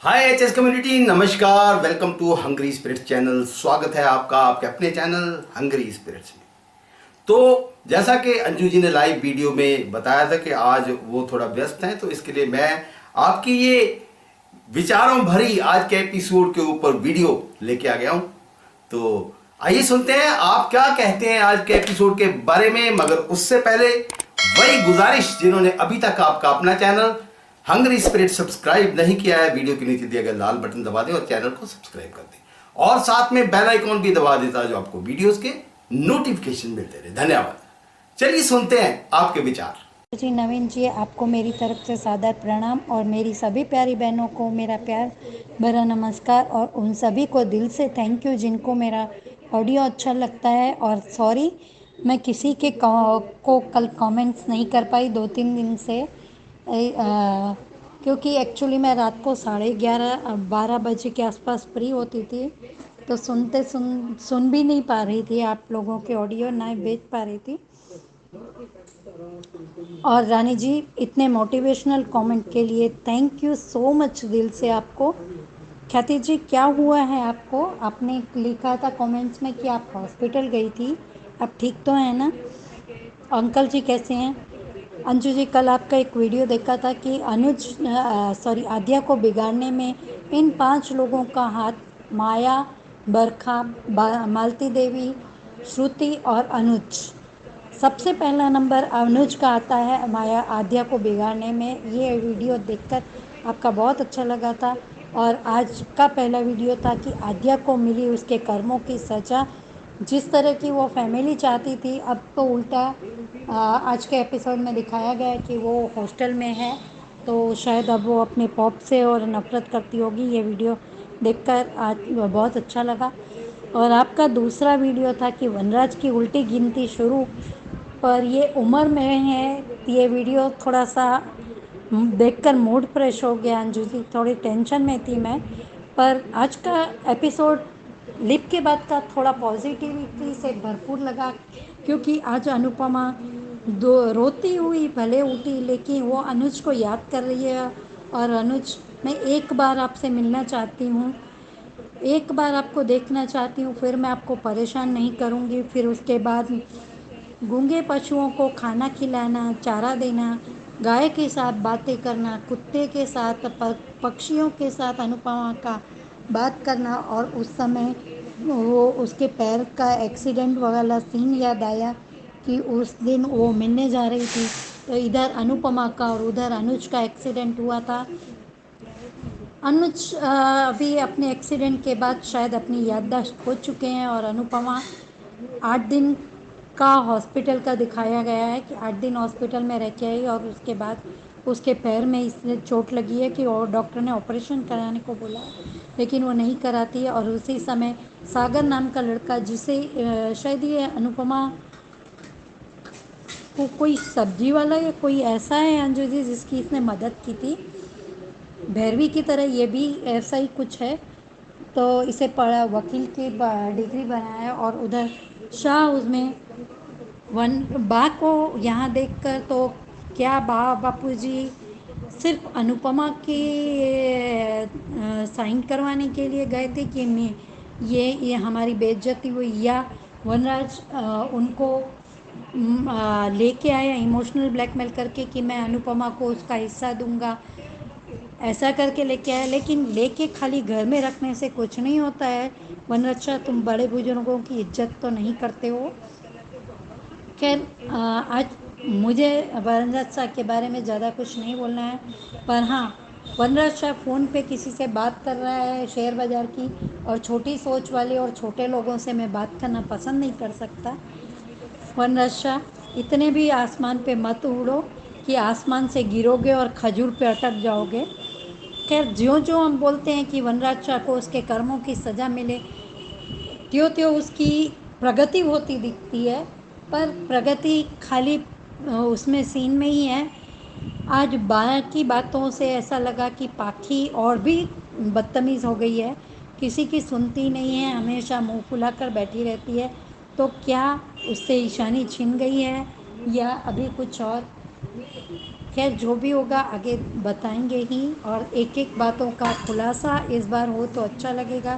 हाय HS community, नमस्कार। Welcome to hungry spirits channel. स्वागत है आपका आपके अपने चैनल हंग्री स्पिरिट्स में। तो जैसा कि अंजू जी ने लाइव वीडियो में बताया था कि आज वो थोड़ा व्यस्त हैं, तो इसके लिए मैं आपकी ये विचारों भरी आज के एपिसोड के ऊपर वीडियो लेके आ गया हूं। तो आइए सुनते हैं आप क्या कहते हैं आज के एपिसोड के बारे में। मगर उससे पहले वही गुजारिश, जिन्होंने अभी तक आपका अपना चैनल हंग्री स्पिरिट सब्सक्राइब नहीं किया है, वीडियो के नीचे दिया गया लाल बटन दबा दें और चैनल को सब्सक्राइब कर दें और साथ में बेल आइकॉन भी दबा देता, जो आपको वीडियोस के नोटिफिकेशन मिलते रहे। धन्यवाद। चलिए सुनते हैं आपके विचार। जी नवीन जी, आपको मेरी तरफ से सादर प्रणाम और मेरी सभी प्यारी बहनों को मेरा प्यार भरा नमस्कार और उन सभी को दिल से थैंक यू जिनको मेरा ऑडियो अच्छा लगता है। और सॉरी, मैं किसी के को कल कमेंट्स नहीं कर पाई 2-3 दिन से, क्योंकि एक्चुअली मैं रात को 11:30-12 बजे के आसपास फ्री होती थी, तो सुन भी नहीं पा रही थी आप लोगों के ऑडियो, ना भेज पा रही थी। और रानी जी, इतने मोटिवेशनल कमेंट के लिए थैंक यू सो मच दिल से आपको। ख्याति जी, क्या हुआ है आपको? आपने लिखा था कमेंट्स में कि आप हॉस्पिटल गई थी, अब ठीक तो है ना? अंकल जी कैसे हैं? अंजू जी, कल आपका एक वीडियो देखा था कि आद्या को बिगाड़ने में इन 5 लोगों का हाथ माया, बरखा, मालती देवी, श्रुति और अनुज। सबसे पहला नंबर अनुज का आता है माया आद्या को बिगाड़ने में। ये वीडियो देखकर आपका बहुत अच्छा लगा था। और आज का पहला वीडियो था कि आद्या को मिली उसके कर्मों की सज़ा, जिस तरह की वो फैमिली चाहती थी। अब तो उल्टा आज के एपिसोड में दिखाया गया है कि वो हॉस्टल में है, तो शायद अब वो अपने पॉप से और नफ़रत करती होगी। ये वीडियो देखकर आज बहुत अच्छा लगा। और आपका दूसरा वीडियो था कि वनराज की उल्टी गिनती शुरू, पर ये उम्र में है। ये वीडियो थोड़ा सा देखकर मूड फ्रेश हो गया अंजू जी, थोड़ी टेंशन में थी मैं। पर आज का एपिसोड लिप के बाद का थोड़ा पॉजिटिविटी से भरपूर लगा, क्योंकि आज अनुपमा रोती हुई भले उठी, लेकिन वो अनुज को याद कर रही है। और अनुज, मैं एक बार आपसे मिलना चाहती हूँ, एक बार आपको देखना चाहती हूँ, फिर मैं आपको परेशान नहीं करूँगी। फिर उसके बाद गूंगे पशुओं को खाना खिलाना, चारा देना, गाय के साथ बातें करना, कुत्ते के साथ, पक्षियों के साथ अनुपमा का बात करना। और उस समय वो उसके पैर का एक्सीडेंट वाला सीन याद आया कि उस दिन वो मिलने जा रही थी, तो इधर अनुपमा का और उधर अनुज का एक्सीडेंट हुआ था। अनुज अभी अपने एक्सीडेंट के बाद शायद अपनी याददाश्त खो चुके हैं, और अनुपमा 8 दिन का हॉस्पिटल का दिखाया गया है कि 8 दिन हॉस्पिटल में रह के आई, और उसके बाद उसके पैर में इसलिए चोट लगी है कि और डॉक्टर ने ऑपरेशन कराने को बोला है, लेकिन वो नहीं कराती है। और उसी समय सागर नाम का लड़का, जिसे शायद ये अनुपमा को कोई सब्जी वाला या कोई ऐसा है अंजू जी जिसकी इसने मदद की थी, भैरवी की तरह ये भी ऐसा ही कुछ है। तो इसे पढ़ा, वकील की डिग्री बनाया है। और उधर शाह उसमें वन बा को यहाँ देखकर तो क्या बापूजी सिर्फ अनुपमा की साइन करवाने के लिए गए थे कि मैं ये हमारी बेइज्जती हुई, या वनराज उनको लेके आया इमोशनल ब्लैकमेल करके कि मैं अनुपमा को उसका हिस्सा दूंगा, ऐसा करके लेके आया। लेकिन लेके खाली घर में रखने से कुछ नहीं होता है। वनरक्षा, तुम बड़े बुजुर्गों की इज्जत तो नहीं करते हो। खैर, आज मुझे वनराज शाह के बारे में ज़्यादा कुछ नहीं बोलना है, पर हाँ, वनराज शाह फ़ोन पे किसी से बात कर रहा है शेयर बाज़ार की, और छोटी सोच वाले और छोटे लोगों से मैं बात करना पसंद नहीं कर सकता। वनराज शाह, इतने भी आसमान पे मत उड़ो कि आसमान से गिरोगे और खजूर पे अटक जाओगे। खैर, ज्यों ज्यों हम बोलते हैं कि वनराज शाह को उसके कर्मों की सज़ा मिले, त्यों त्यों उसकी प्रगति होती दिखती है। पर प्रगति खाली उसमें सीन में ही है। आज बाकी बातों से ऐसा लगा कि पाखी और भी बदतमीज़ हो गई है, किसी की सुनती नहीं है, हमेशा मुंह फुलाकर बैठी रहती है। तो क्या उससे ईशानी छिन गई है या अभी कुछ और? खैर जो भी होगा आगे बताएंगे ही, और एक एक बातों का खुलासा इस बार हो तो अच्छा लगेगा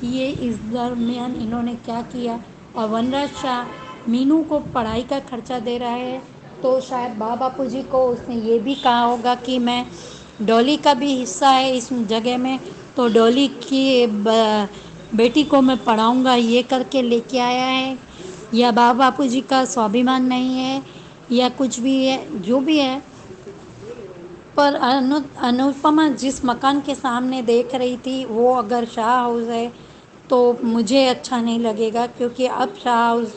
कि ये इस दरमियान इन्होंने क्या किया। और वनराज शाह मीनू को पढ़ाई का खर्चा दे रहा है, तो शायद बापू जी को उसने ये भी कहा होगा कि मैं डॉली का भी हिस्सा है इस जगह में, तो डॉली की बेटी को मैं पढ़ाऊँगा, ये करके लेके आया है। या बापू जी का स्वाभिमान नहीं है या कुछ भी है, जो भी है, पर अनुपमा जिस मकान के सामने देख रही थी वो अगर शाह हाउस है तो मुझे अच्छा नहीं लगेगा, क्योंकि अब शाह हाउस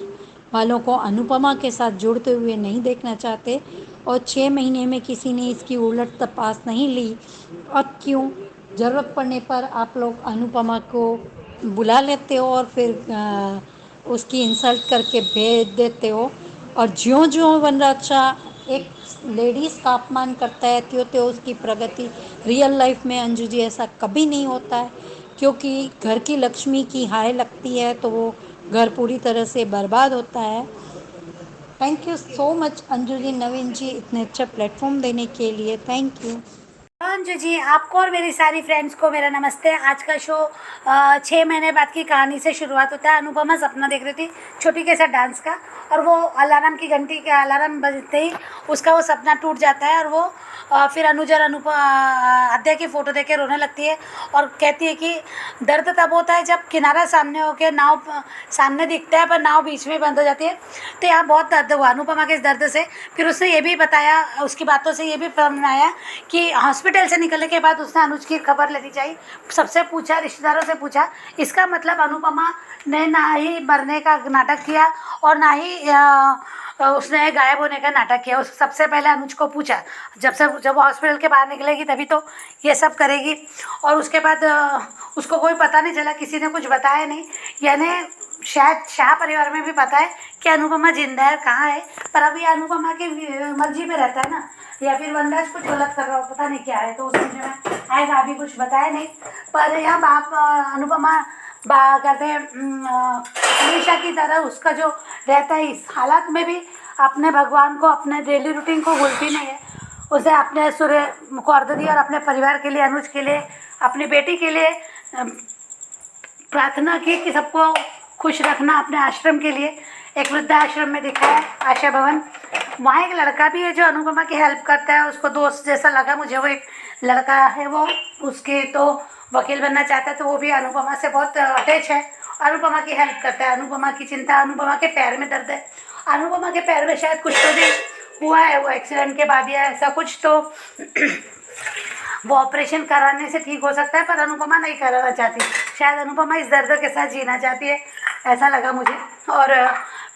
वालों को अनुपमा के साथ जुड़ते हुए नहीं देखना चाहते। और 6 महीने में किसी ने इसकी उलट तपास नहीं ली, अब क्यों ज़रूरत पड़ने पर आप लोग अनुपमा को बुला लेते हो और फिर उसकी इंसल्ट करके भेज देते हो। और ज्यों ज्यों वनराज शाह एक लेडीज़ का अपमान करता है त्यों त्यों उसकी प्रगति। रियल लाइफ में अंजू जी ऐसा कभी नहीं होता है, क्योंकि घर की लक्ष्मी की हाय लगती है तो वो घर पूरी तरह से बर्बाद होता है। Thank you so much Anju ji, Naveen ji, इतने अच्छा प्लेटफॉर्म देने के लिए थैंक यू। अंजू जी, आपको और मेरी सारी फ्रेंड्स को मेरा नमस्ते। आज का शो 6 महीने बाद की कहानी से शुरुआत होता है। अनुपमा सपना देख रही थी छोटी के साथ डांस का, और वो अलार्म की घंटी के अलार्म बजते ही उसका वो सपना टूट जाता है, और वो फिर अनुज और आद्या की फ़ोटो देख के रोने लगती है और कहती है कि दर्द तब होता है जब किनारा सामने होकर नाव सामने दिखता है पर नाव बीच में बंद हो जाती है। तो यहाँ बहुत दर्द हुआ अनुपमा के इस दर्द से। फिर उसने ये भी बताया, उसकी बातों से ये भी समझ में आया कि हॉस्पिटल से निकलने के बाद उसने अनुज की खबर लेनी चाहिए। सबसे पूछा, रिश्तेदारों से पूछा, इसका मतलब अनुपमा ने ना ही मरने का नाटक किया और ना ही उसने गायब होने का नाटक किया। उस सबसे पहले अनुज को पूछा, जब वो हॉस्पिटल के बाहर निकलेगी तभी तो ये सब करेगी। और उसके बाद उसको कोई पता नहीं चला, किसी ने कुछ बताया नहीं। यानी शायद शाह परिवार में भी पता है कि अनुपमा जिंदा है, कहाँ है, पर अभी अनुपमा की मर्जी में रहता है ना, या फिर वनराज कुछ गलत कर रहा हो, पता नहीं क्या है, तो उस समझ में आएगा। अभी कुछ बताया नहीं, पर यहाँ बाप अनुपमा कहते हैं हमेशा की तरह उसका जो रहता है इस हालात में भी अपने भगवान को, अपने डेली रूटीन को भूलती नहीं है। उसे अपने सूर्य को अर्घ दिया और अपने परिवार के लिए, अनुज के लिए, अपनी बेटी के लिए प्रार्थना की कि सबको खुश रखना। अपने आश्रम के लिए एक वृद्धाश्रम में दिखाया, आशा भवन। वहाँ एक लड़का भी है जो अनुपमा की हेल्प करता है, उसको दोस्त जैसा लगा मुझे। वो एक लड़का है, वो उसके तो वकील बनना चाहता है, तो वो भी अनुपमा से बहुत अटैच है, अनुपमा की हेल्प करता है। अनुपमा की चिंता, अनुपमा के पैर में दर्द है, अनुपमा के पैर में शायद कुछ तो भी हुआ है, वो एक्सीडेंट के बाद या ऐसा कुछ, तो वो ऑपरेशन कराने से ठीक हो सकता है, पर अनुपमा नहीं कराना चाहती। शायद अनुपमा इस दर्द के साथ जीना चाहती है, ऐसा लगा मुझे। और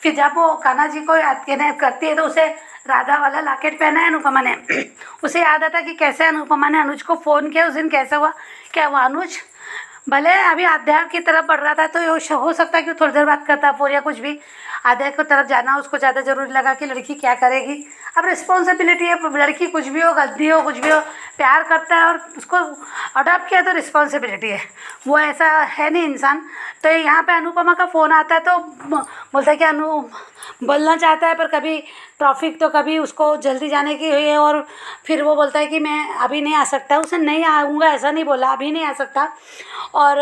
फिर जब वो कान्हा जी को याद करती है तो उसे राधा वाला लॉकेट पहना है अनुपमा ने। उसे याद आता कि कैसे अनुपमा ने अनुज को फ़ोन किया उस दिन, कैसे हुआ, क्या वो अनुज भले अभी आध्यात्म की तरफ बढ़ रहा था, तो ये हो सकता है कि थोड़ी देर बात करता फोन या कुछ भी। आध्यात्म की तरफ जाना उसको ज़्यादा ज़रूरी लगा कि लड़की क्या करेगी। अब रिस्पॉन्सिबिलिटी है, लड़की कुछ भी हो, गलती हो, कुछ भी हो, प्यार करता है और उसको अडॉप्ट किया तो रिस्पॉन्सिबिलिटी है। वो ऐसा है नहीं इंसान। तो यहाँ पे अनुपमा का फ़ोन आता है तो बोलता है कि अनु बोलना चाहता है, पर कभी ट्रैफिक तो कभी उसको जल्दी जाने की हुई है, और फिर वो बोलता है कि मैं अभी नहीं आ सकता। उसे नहीं आऊँगा ऐसा नहीं बोला, अभी नहीं आ सकता। और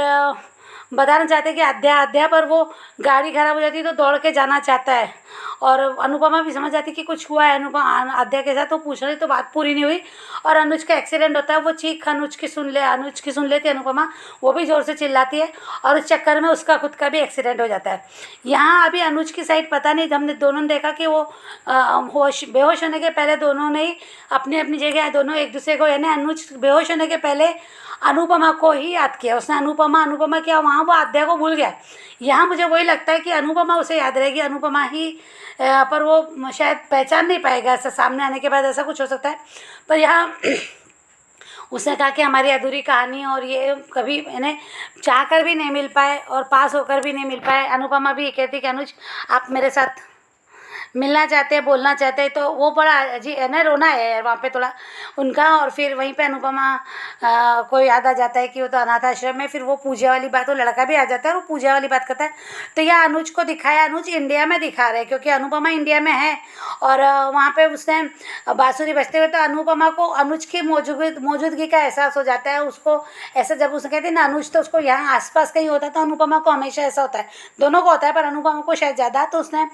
बताना चाहते कि अध्या पर वो गाड़ी खराब हो जाती है तो दौड़ के जाना चाहता है। और अनुपमा भी समझ जाती कि कुछ हुआ है अनुपमा अध्या के साथ, तो पूछ रही तो बात पूरी नहीं हुई। और अनुज का एक्सीडेंट होता है, वो चीख अनुज की सुन लेती अनुपमा, वो भी ज़ोर से चिल्लाती है, और उस चक्कर में उसका खुद का भी एक्सीडेंट हो जाता है। यहाँ अभी अनुज की साइड पता नहीं, हमने दोनों ने देखा कि वो बेहोश होने के पहले दोनों ने ही अपनी अपनी जगह, दोनों एक दूसरे को, यानी अनुज बेहोश होने के पहले अनुपमा को ही याद किया उसने। अनुपमा किया, वहाँ वो आध्या को भूल गया। यहाँ मुझे वही लगता है कि अनुपमा उसे याद रहेगी, अनुपमा ही, पर वो शायद पहचान नहीं पाएगा ऐसा सामने आने के बाद, ऐसा कुछ हो सकता है। पर यहाँ उसने कहा कि हमारी अधूरी कहानी और ये कभी इन्हें चाह कर भी नहीं मिल पाए और पास होकर भी नहीं मिल पाए। अनुपमा भी कहती कि अनुज आप मेरे साथ मिलना चाहते हैं, बोलना चाहते हैं, तो वो बड़ा अजीब है ना, रोना है यार वहाँ पे थोड़ा उनका। और फिर वहीं पे अनुपमा को याद आ जाता है कि वो तो अनाथ आश्रम में, फिर वो पूजा वाली बात, वो लड़का भी आ जाता है और वो पूजा वाली बात करता है। तो यह अनुज को दिखाया, अनुज इंडिया में दिखा रहे हैं क्योंकि अनुपमा इंडिया में है और वहाँ पे उसने बांसुरी बजते हुए, तो अनुपमा को अनुज की मौजूदगी का एहसास हो जाता है उसको। ऐसा जब उसने कहते हैं ना अनुज, तो उसको यहाँ आसपास कहीं होता है, तो अनुपमा को हमेशा ऐसा होता है, दोनों को होता है पर अनुपमा को शायद ज़्यादा। तो उसने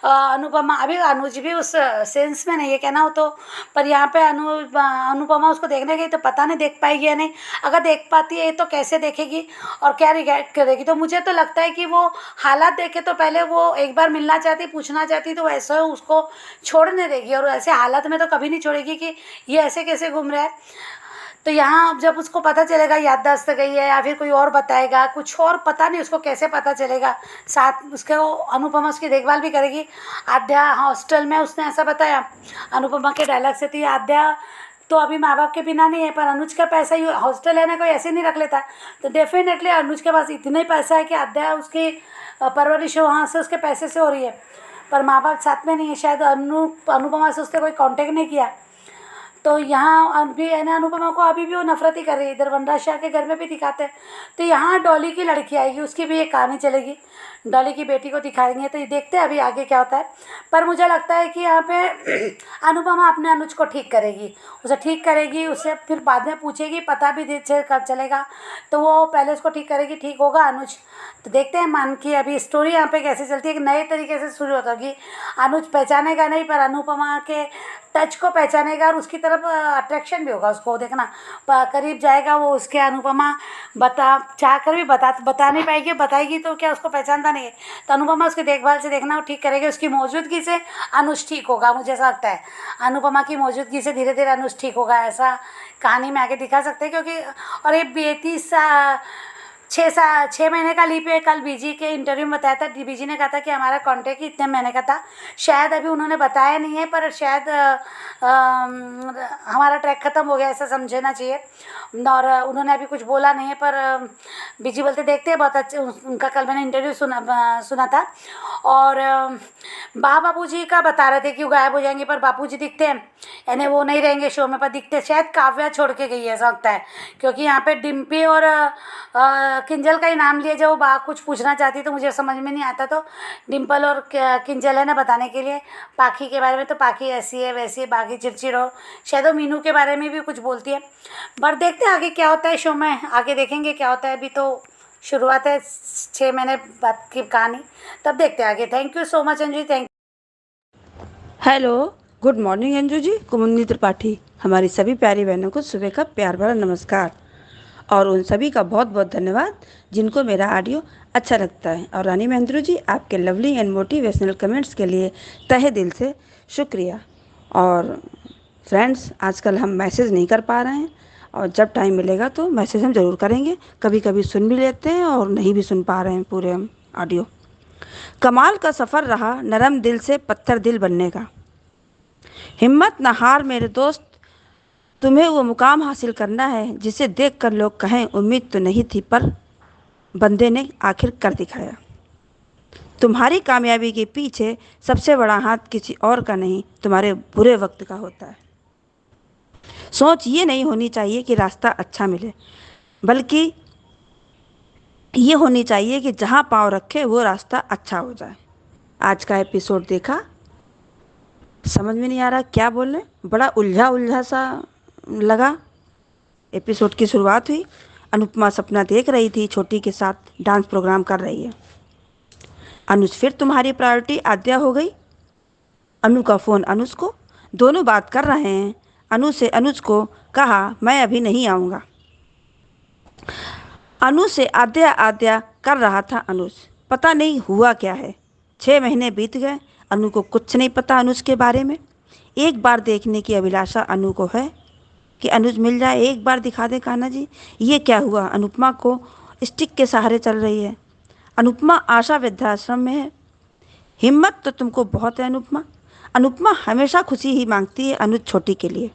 अनुपमा, अभी अनुज भी उस सेंस में नहीं है कहना हो तो, पर यहाँ पे अनुपमा उसको देखने गई तो पता नहीं देख पाएगी या नहीं, अगर देख पाती है तो कैसे देखेगी और क्या रिएक्ट करेगी। तो मुझे तो लगता है कि वो हालात देखे तो पहले वो एक बार मिलना चाहती, पूछना चाहती, तो ऐसा उसको छोड़ने देगी, और ऐसे हालत में तो कभी नहीं छोड़ेगी कि ये ऐसे कैसे घूम रहा है। तो यहाँ जब उसको पता चलेगा याददाश्त गई है या फिर कोई और बताएगा कुछ और, पता नहीं उसको कैसे पता चलेगा, साथ उसके वो अनुपमा उसकी देखभाल भी करेगी। आद्या हॉस्टल में उसने ऐसा बताया अनुपमा के डायलॉग से, तो ये आद्या तो अभी माँ बाप के बिना नहीं है, पर अनुज का पैसा ही हॉस्टल है ना, कोई ऐसे नहीं रख लेता, तो डेफिनेटली अनुज के पास इतना ही पैसा है कि आद्या उसकी परवरिश वहाँ से उसके पैसे से हो रही है, पर माँ बाप साथ में नहीं है। शायद अनुपमा से उसने कोई कांटेक्ट नहीं किया। तो यहाँ अभी है ना, अनुपमा को अभी भी वो नफरत ही कर रही है, इधर वनराज शाह के घर में भी दिखाते हैं। तो यहाँ डॉली की लड़की आएगी, उसकी भी एक कहानी चलेगी, डॉली की बेटी को दिखाएंगे, तो ये देखते हैं अभी आगे क्या होता है। पर मुझे लगता है कि यहाँ पे अनुपमा अपने अनुज को ठीक करेगी, उसे ठीक करेगी, उससे फिर बाद में पूछेगी, पता भी चलेगा, तो वो पहले उसको ठीक करेगी, ठीक होगा अनुज। तो देखते हैं मान की अभी स्टोरी यहाँ पे कैसे चलती है, एक नए तरीके से शुरू होगी। अनुज पहचानेगा नहीं पर अनुपमा के टच को पहचानेगा और उसकी तरफ अट्रैक्शन भी होगा, उसको देखना करीब जाएगा वो, उसके अनुपमा चाह कर भी बता नहीं पाएगी, बताएगी तो क्या उसको पहचानता नहीं है। तो अनुपमा उसकी देखभाल से देखना वो ठीक करेगी, उसकी मौजूदगी से अनुज ठीक होगा, मुझे ऐसा लगता है अनुपमा की मौजूदगी से धीरे धीरे अनुज ठीक होगा, ऐसा कहानी में आगे दिखा सकते हैं। क्योंकि और ये 6 महीने का लीप है, कल बीजी के इंटरव्यू में बताया था, बीजी ने कहा था कि हमारा कॉन्ट्रैक्ट ही इतने महीने का था, शायद अभी उन्होंने बताया नहीं है, पर शायद हमारा ट्रैक ख़त्म हो गया ऐसा समझना चाहिए, और उन्होंने अभी कुछ बोला नहीं है। पर बीजी बोलते देखते हैं, बहुत अच्छे उनका कल मैंने इंटरव्यू सुना था। और बाबूजी का बता रहे थे कि वो गायब हो जाएंगे, पर बापूजी दिखते हैं, यानी वो नहीं रहेंगे शो में, पर दिखते शायद काव्या छोड़ के गई है ऐसा लगता है, क्योंकि यहाँ पे डिम्पी और किंजल का ही नाम लिया, जब वो कुछ पूछना चाहती तो मुझे समझ में नहीं आता, तो डिम्पल और किंजल है ना बताने के लिए पाखी के बारे में, तो पाखी ऐसी है वैसी है, बाकी चिड़चिड़ हो, शायद वो मीनू के बारे में भी कुछ बोलती है। पर देखते हैं आगे क्या होता है शो में, आगे देखेंगे क्या होता है, अभी तो शुरुआत है 6 महीने बाद की कहानी, तब देखते हैं आगे। Thank you so much Anju, thank. Hello, good morning Anju ji. Kumudini Tripathi, हमारी सभी प्यारी बहनों को सुबह का प्यार भरा नमस्कार, और उन सभी का बहुत बहुत धन्यवाद जिनको मेरा ऑडियो अच्छा लगता है। और रानी महेंद्रू जी, आपके लवली एंड मोटिवेशनल कमेंट्स के लिए तहे दिल से शुक्रिया। और फ्रेंड्स, आजकल हम मैसेज नहीं कर पा रहे हैं, और जब टाइम मिलेगा तो मैसेज हम ज़रूर करेंगे, कभी कभी सुन भी लेते हैं और नहीं भी सुन पा रहे हैं पूरे हम ऑडियो। कमाल का सफ़र रहा नरम दिल से पत्थर दिल बनने का। हिम्मत न हार मेरे दोस्त, तुम्हें वो मुकाम हासिल करना है जिसे देखकर लोग कहें उम्मीद तो नहीं थी, पर बंदे ने आखिर कर दिखाया। तुम्हारी कामयाबी के पीछे सबसे बड़ा हाथ किसी और का नहीं, तुम्हारे बुरे वक्त का होता है। सोच ये नहीं होनी चाहिए कि रास्ता अच्छा मिले, बल्कि ये होनी चाहिए कि जहाँ पाँव रखे वो रास्ता अच्छा हो जाए। आज का एपिसोड देखा, समझ में नहीं आ रहा क्या बोल रहे, बड़ा उलझा सा लगा। एपिसोड की शुरुआत हुई, अनुपमा सपना देख रही थी, छोटी के साथ डांस प्रोग्राम कर रही है। अनुज फिर तुम्हारी प्रायोरिटी आद्या हो गई। अनु का फ़ोन अनुज को, दोनों बात कर रहे हैं। अनु से अनुज को कहा मैं अभी नहीं आऊँगा। अनु से आद्या आद्या कर रहा था अनुज, पता नहीं हुआ क्या है। 6 महीने बीत गए, अनु को कुछ नहीं पता अनुज के बारे में। एक बार देखने की अभिलाषा अनु को है कि अनुज मिल जाए, एक बार दिखा दे कान्हा जी। ये क्या हुआ, अनुपमा को स्टिक के सहारे चल रही है। अनुपमा आशा वृद्धाश्रम में है। हिम्मत तो तुमको बहुत है अनुपमा। अनुपमा हमेशा खुशी ही मांगती है अनुज छोटी के लिए।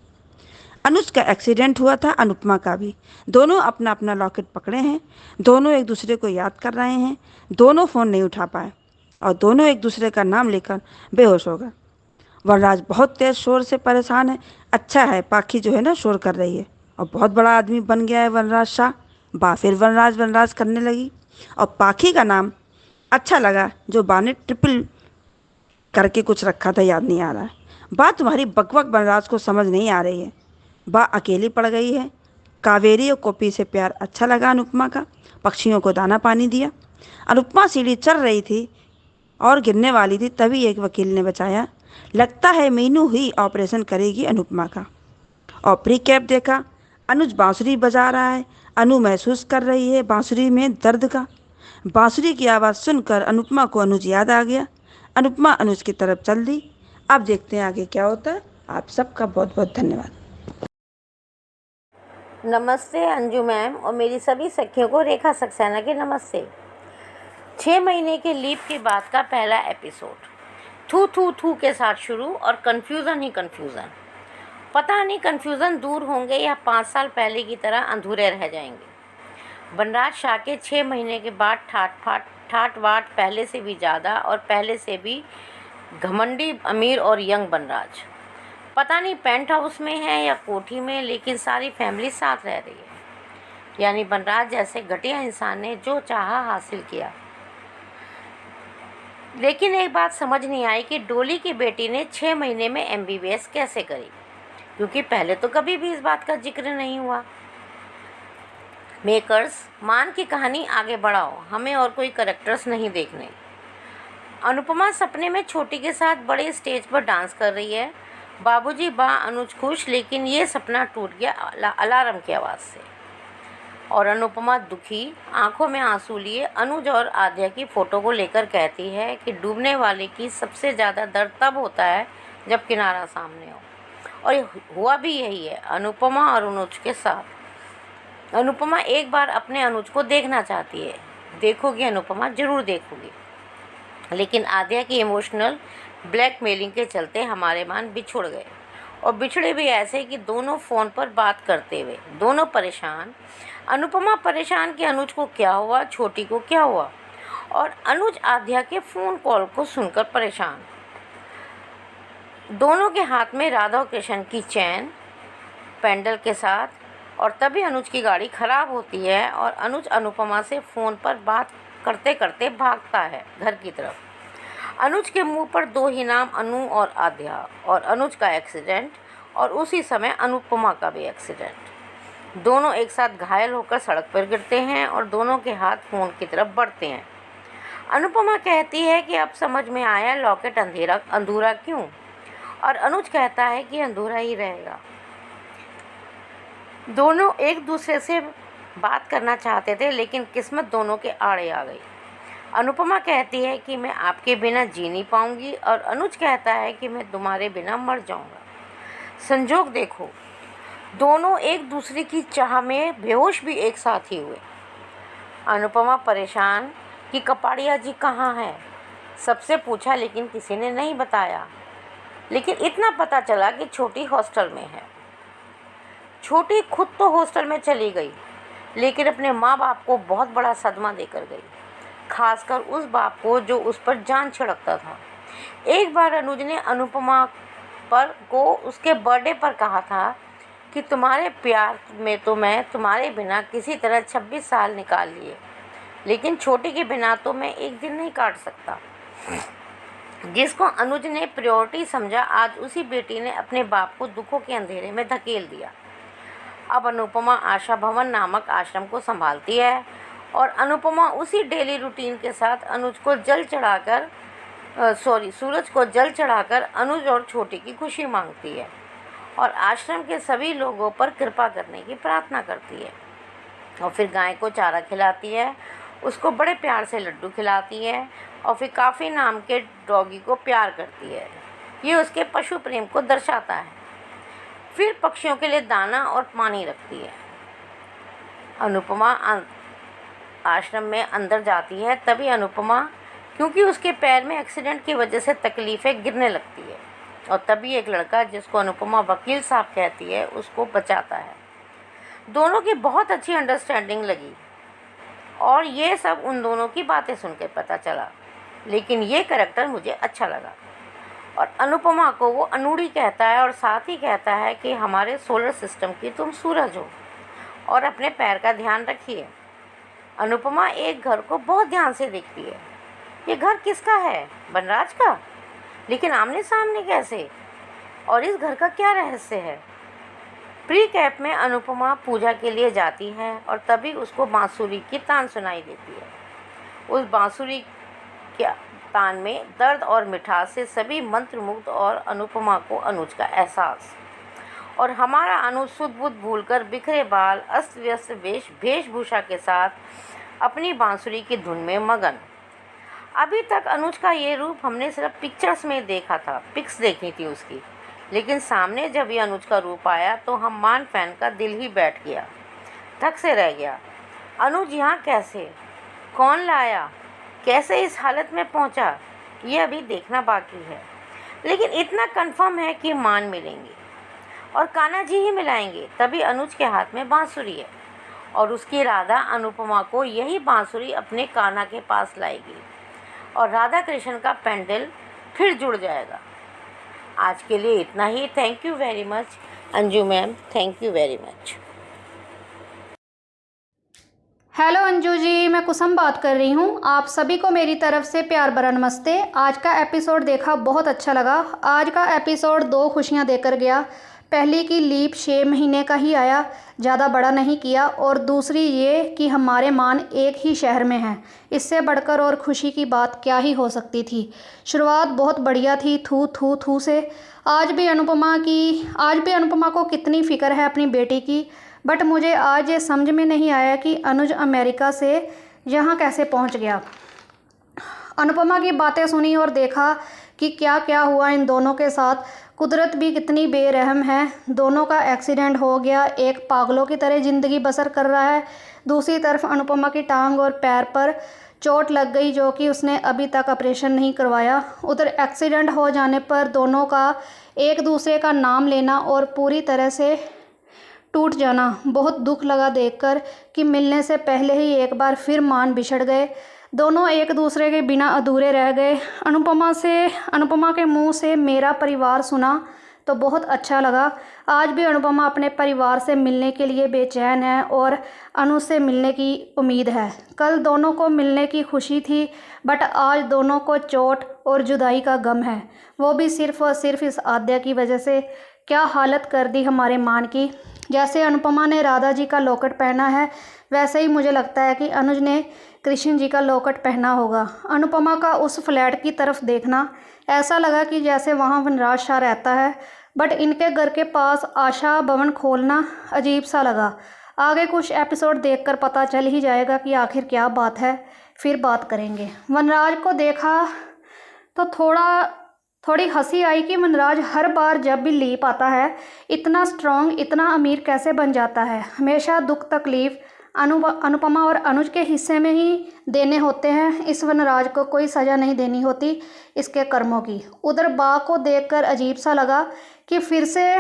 अनुज का एक्सीडेंट हुआ था, अनुपमा का भी। दोनों अपना अपना लॉकेट पकड़े हैं, दोनों एक दूसरे को याद कर रहे हैं, दोनों फ़ोन नहीं उठा पाए। और दोनों एक दूसरे का नाम लेकर बेहोश हो गए। वनराज बहुत तेज शोर से परेशान है। अच्छा है पाखी जो है ना शोर कर रही है, और बहुत बड़ा आदमी बन गया है वनराज शाह। बा फिर वनराज वनराज करने लगी, और पाखी का नाम अच्छा लगा जो बा ने ट्रिपल करके कुछ रखा था, याद नहीं आ रहा है। बा तुम्हारी बकबक वनराज को समझ नहीं आ रही है। बा अकेली पड़ गई है। कावेरी और कॉपी से प्यार अच्छा लगा अनुपमा का। पक्षियों को दाना पानी दिया। अनुपमा सीढ़ी चढ़ रही थी और गिरने वाली थी, तभी एक वकील ने बचाया। लगता है मीनू ही ऑपरेशन करेगी अनुपमा का। और प्री कैप देखा, अनुज बांसुरी बजा रहा है। अनु महसूस कर रही है बांसुरी में दर्द का। बांसुरी की आवाज़ सुनकर अनुपमा को अनुज याद आ गया। अनुपमा अनुज की तरफ चल दी। अब देखते हैं आगे क्या होता है। आप सबका बहुत बहुत धन्यवाद। नमस्ते अंजू मैम और मेरी सभी सखियों को रेखा सक्सेना के नमस्ते। 6 महीने के लीव के बाद का पहला एपिसोड थू थू थू के साथ शुरू और कन्फ्यूज़न ही कन्फ्यूज़न। पता नहीं कन्फ्यूज़न दूर होंगे या 5 साल पहले की तरह अधूरे रह जाएंगे। वनराज शाह के 6 महीने के बाद ठाट बाट पहले से भी ज़्यादा और पहले से भी घमंडी अमीर और यंग वनराज। पता नहीं पेंट हाउस में है या कोठी में, लेकिन सारी फैमिली साथ रह रही है। यानी वनराज जैसे घटिया इंसान ने जो चाहा हासिल किया। लेकिन एक बात समझ नहीं आई कि डोली की बेटी ने 6 महीने में MBBS कैसे करी, क्योंकि पहले तो कभी भी इस बात का जिक्र नहीं हुआ। मेकर्स मान की कहानी आगे बढ़ाओ, हमें और कोई करैक्टर्स नहीं देखने। अनुपमा सपने में छोटी के साथ बड़े स्टेज पर डांस कर रही है। बाबूजी बा अनुज खुश, लेकिन ये सपना टूट गया अलार्म की आवाज़ से। और अनुपमा दुखी, आंखों में आंसू लिए अनुज और आद्या की फ़ोटो को लेकर कहती है कि डूबने वाले की सबसे ज़्यादा दर्द तब होता है जब किनारा सामने हो। और हुआ भी यही है अनुपमा और अनुज के साथ। अनुपमा एक बार अपने अनुज को देखना चाहती है। देखोगी अनुपमा, ज़रूर देखोगी। लेकिन आद्या की इमोशनल ब्लैकमेलिंग के चलते हमारे मान बिछुड़ गए, और बिछड़े भी ऐसे कि दोनों फ़ोन पर बात करते हुए, दोनों परेशान। अनुपमा परेशान कि अनुज को क्या हुआ, छोटी को क्या हुआ, और अनुज आद्या के फ़ोन कॉल को सुनकर परेशान। दोनों के हाथ में राधा कृष्ण की चैन पेंडल के साथ। और तभी अनुज की गाड़ी ख़राब होती है और अनुज अनुपमा से फ़ोन पर बात करते करते भागता है घर की तरफ। अनुज के मुंह पर 2 ही नाम, अनु और आद्या। और अनुज का एक्सीडेंट, और उसी समय अनुपमा का भी एक्सीडेंट। दोनों एक साथ घायल होकर सड़क पर गिरते हैं और दोनों के हाथ फ़ोन की तरफ बढ़ते हैं। अनुपमा कहती है कि अब समझ में आया लॉकेट अधूरा क्यों, और अनुज कहता है कि अधूरा ही रहेगा। दोनों एक दूसरे से बात करना चाहते थे, लेकिन किस्मत दोनों के आड़े आ गई। अनुपमा कहती है कि मैं आपके बिना जी नहीं पाऊंगी, और अनुज कहता है कि मैं तुम्हारे बिना मर जाऊंगा। संजोग देखो, दोनों एक दूसरे की चाह में बेहोश भी एक साथ ही हुए। अनुपमा परेशान कि कपाड़िया जी कहाँ हैं। सबसे पूछा लेकिन किसी ने नहीं बताया। लेकिन इतना पता चला कि छोटी हॉस्टल में है। छोटी खुद तो हॉस्टल में चली गई, लेकिन अपने माँ बाप को बहुत बड़ा सदमा देकर गई, खासकर उस बाप को जो उस पर जान छिड़कता था। एक बार अनुज ने अनुपमा को उसके बर्थडे पर कहा था कि तुम्हारे प्यार में तो मैं तुम्हारे बिना किसी तरह 26 साल निकाल लिए, लेकिन छोटी के बिना तो मैं एक दिन नहीं काट सकता। जिसको अनुज ने प्रायोरिटी समझा, आज उसी बेटी ने अपने बाप को दुखों के अंधेरे में धकेल दिया। अब अनुपमा आशा भवन नामक आश्रम को संभालती है, और अनुपमा उसी डेली रूटीन के साथ सूरज को जल चढ़ाकर अनुज और छोटी की खुशी मांगती है, और आश्रम के सभी लोगों पर कृपा करने की प्रार्थना करती है। और फिर गाय को चारा खिलाती है, उसको बड़े प्यार से लड्डू खिलाती है, और फिर काफ़ी नाम के डॉगी को प्यार करती है। ये उसके पशु प्रेम को दर्शाता है। फिर पक्षियों के लिए दाना और पानी रखती है। अनुपमा आश्रम में अंदर जाती है, तभी अनुपमा, क्योंकि उसके पैर में एक्सीडेंट की वजह से तकलीफ़ें, गिरने लगती है, और तभी एक लड़का जिसको अनुपमा वकील साहब कहती है उसको बचाता है। दोनों की बहुत अच्छी अंडरस्टैंडिंग लगी, और ये सब उन दोनों की बातें सुन के पता चला। लेकिन ये करैक्टर मुझे अच्छा लगा। और अनुपमा को वो अनूढ़ी कहता है और साथ ही कहता है कि हमारे सोलर सिस्टम की तुम सूरज हो और अपने पैर का ध्यान रखिए। अनुपमा एक घर को बहुत ध्यान से देखती है। ये घर किसका है? वनराज का। लेकिन आमने सामने कैसे? और इस घर का क्या रहस्य है? प्री कैप में अनुपमा पूजा के लिए जाती है और तभी उसको बांसुरी की तान सुनाई देती है। उस बांसुरी के तान में दर्द और मिठास से सभी मंत्रमुग्ध और अनुपमा को अनुज का एहसास। और हमारा अनुज सुध बुध भूलकर बिखरे बाल अस्त व्यस्त वेशभूषा के साथ अपनी बांसुरी की धुन में मगन। अभी तक अनुज का ये रूप हमने सिर्फ पिक्चर्स में देखा था, पिक्स देखी थी उसकी, लेकिन सामने जब ये अनुज का रूप आया तो हम मान फैन का दिल ही बैठ गया, थक से रह गया। अनुज यहाँ कैसे, कौन लाया, कैसे इस हालत में पहुँचा, ये अभी देखना बाकी है। लेकिन इतना कंफर्म है कि मान मिलेंगे और कान्हा जी ही मिलाएंगे। तभी अनुज के हाथ में बांसुरी है और उसकी राधा अनुपमा को यही बांसुरी अपने कान्हा के पास लाएगी और राधा कृष्ण का पेंडल फिर जुड़ जाएगा। आज के लिए इतना ही। Thank you very much Anju ma'am, thank you very much. Hello Anju ji, मैं कुसुम बात कर रही हूँ। आप सभी को मेरी तरफ से प्यार भरा नमस्ते। आज का एपिसोड देखा, बहुत अच्छा लगा। आज का एपिसोड 2 खुशियाँ देकर गया। पहली की लीप 6 महीने का ही आया, ज़्यादा बड़ा नहीं किया, और दूसरी ये कि हमारे मान एक ही शहर में हैं। इससे बढ़कर और खुशी की बात क्या ही हो सकती थी। शुरुआत बहुत बढ़िया थी, थू थू थू से। आज भी अनुपमा को कितनी फ़िक्र है अपनी बेटी की। बट मुझे आज ये समझ में नहीं आया कि अनुज अमेरिका से यहाँ कैसे पहुँच गया। अनुपमा की बातें सुनी और देखा कि क्या क्या हुआ इन दोनों के साथ। कुदरत भी कितनी बेरहम है। दोनों का एक्सीडेंट हो गया, एक पागलों की तरह ज़िंदगी बसर कर रहा है, दूसरी तरफ अनुपमा की टांग और पैर पर चोट लग गई जो कि उसने अभी तक ऑपरेशन नहीं करवाया। उधर एक्सीडेंट हो जाने पर दोनों का एक दूसरे का नाम लेना और पूरी तरह से टूट जाना बहुत दुख लगा देखकर कि मिलने से पहले ही एक बार फिर मान बिछड़ गए। दोनों एक दूसरे के बिना अधूरे रह गए। अनुपमा के मुंह से मेरा परिवार सुना तो बहुत अच्छा लगा। आज भी अनुपमा अपने परिवार से मिलने के लिए बेचैन है और अनु से मिलने की उम्मीद है। कल दोनों को मिलने की खुशी थी, बट आज दोनों को चोट और जुदाई का गम है, वो भी सिर्फ़ और सिर्फ इस आद्या की वजह से। क्या हालत कर दी हमारे मान की। जैसे अनुपमा ने राधा जी का लॉकेट पहना है, वैसे ही मुझे लगता है कि अनुज ने कृष्ण जी का लॉकेट पहना होगा। अनुपमा का उस फ्लैट की तरफ देखना ऐसा लगा कि जैसे वहाँ वनराज शाह रहता है, बट इनके घर के पास आशा भवन खोलना अजीब सा लगा। आगे कुछ एपिसोड देखकर पता चल ही जाएगा कि आखिर क्या बात है, फिर बात करेंगे। वनराज को देखा तो थोड़ी हंसी आई कि वनराज हर बार जब भी लीप आता है इतना स्ट्रॉन्ग, इतना अमीर कैसे बन जाता है। हमेशा दुख तकलीफ़ अनुपमा और अनुज के हिस्से में ही देने होते हैं। इस वनराज को कोई सज़ा नहीं देनी होती इसके कर्मों की। उधर बा को देखकर अजीब सा लगा कि फिर से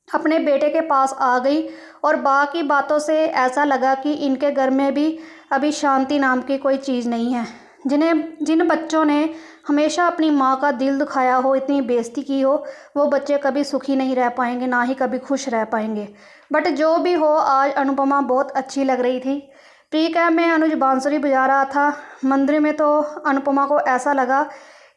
अपने बेटे के पास आ गई, और बा की बातों से ऐसा लगा कि इनके घर में भी अभी शांति नाम की कोई चीज़ नहीं है। जिन बच्चों ने हमेशा अपनी माँ का दिल दुखाया हो, इतनी बेइज्जती की हो, वो बच्चे कभी सुखी नहीं रह पाएंगे, ना ही कभी खुश रह पाएंगे। बट जो भी हो, आज अनुपमा बहुत अच्छी लग रही थी। प्री कैप में अनुज बांसुरी बजा रहा था। मंदिर में तो अनुपमा को ऐसा लगा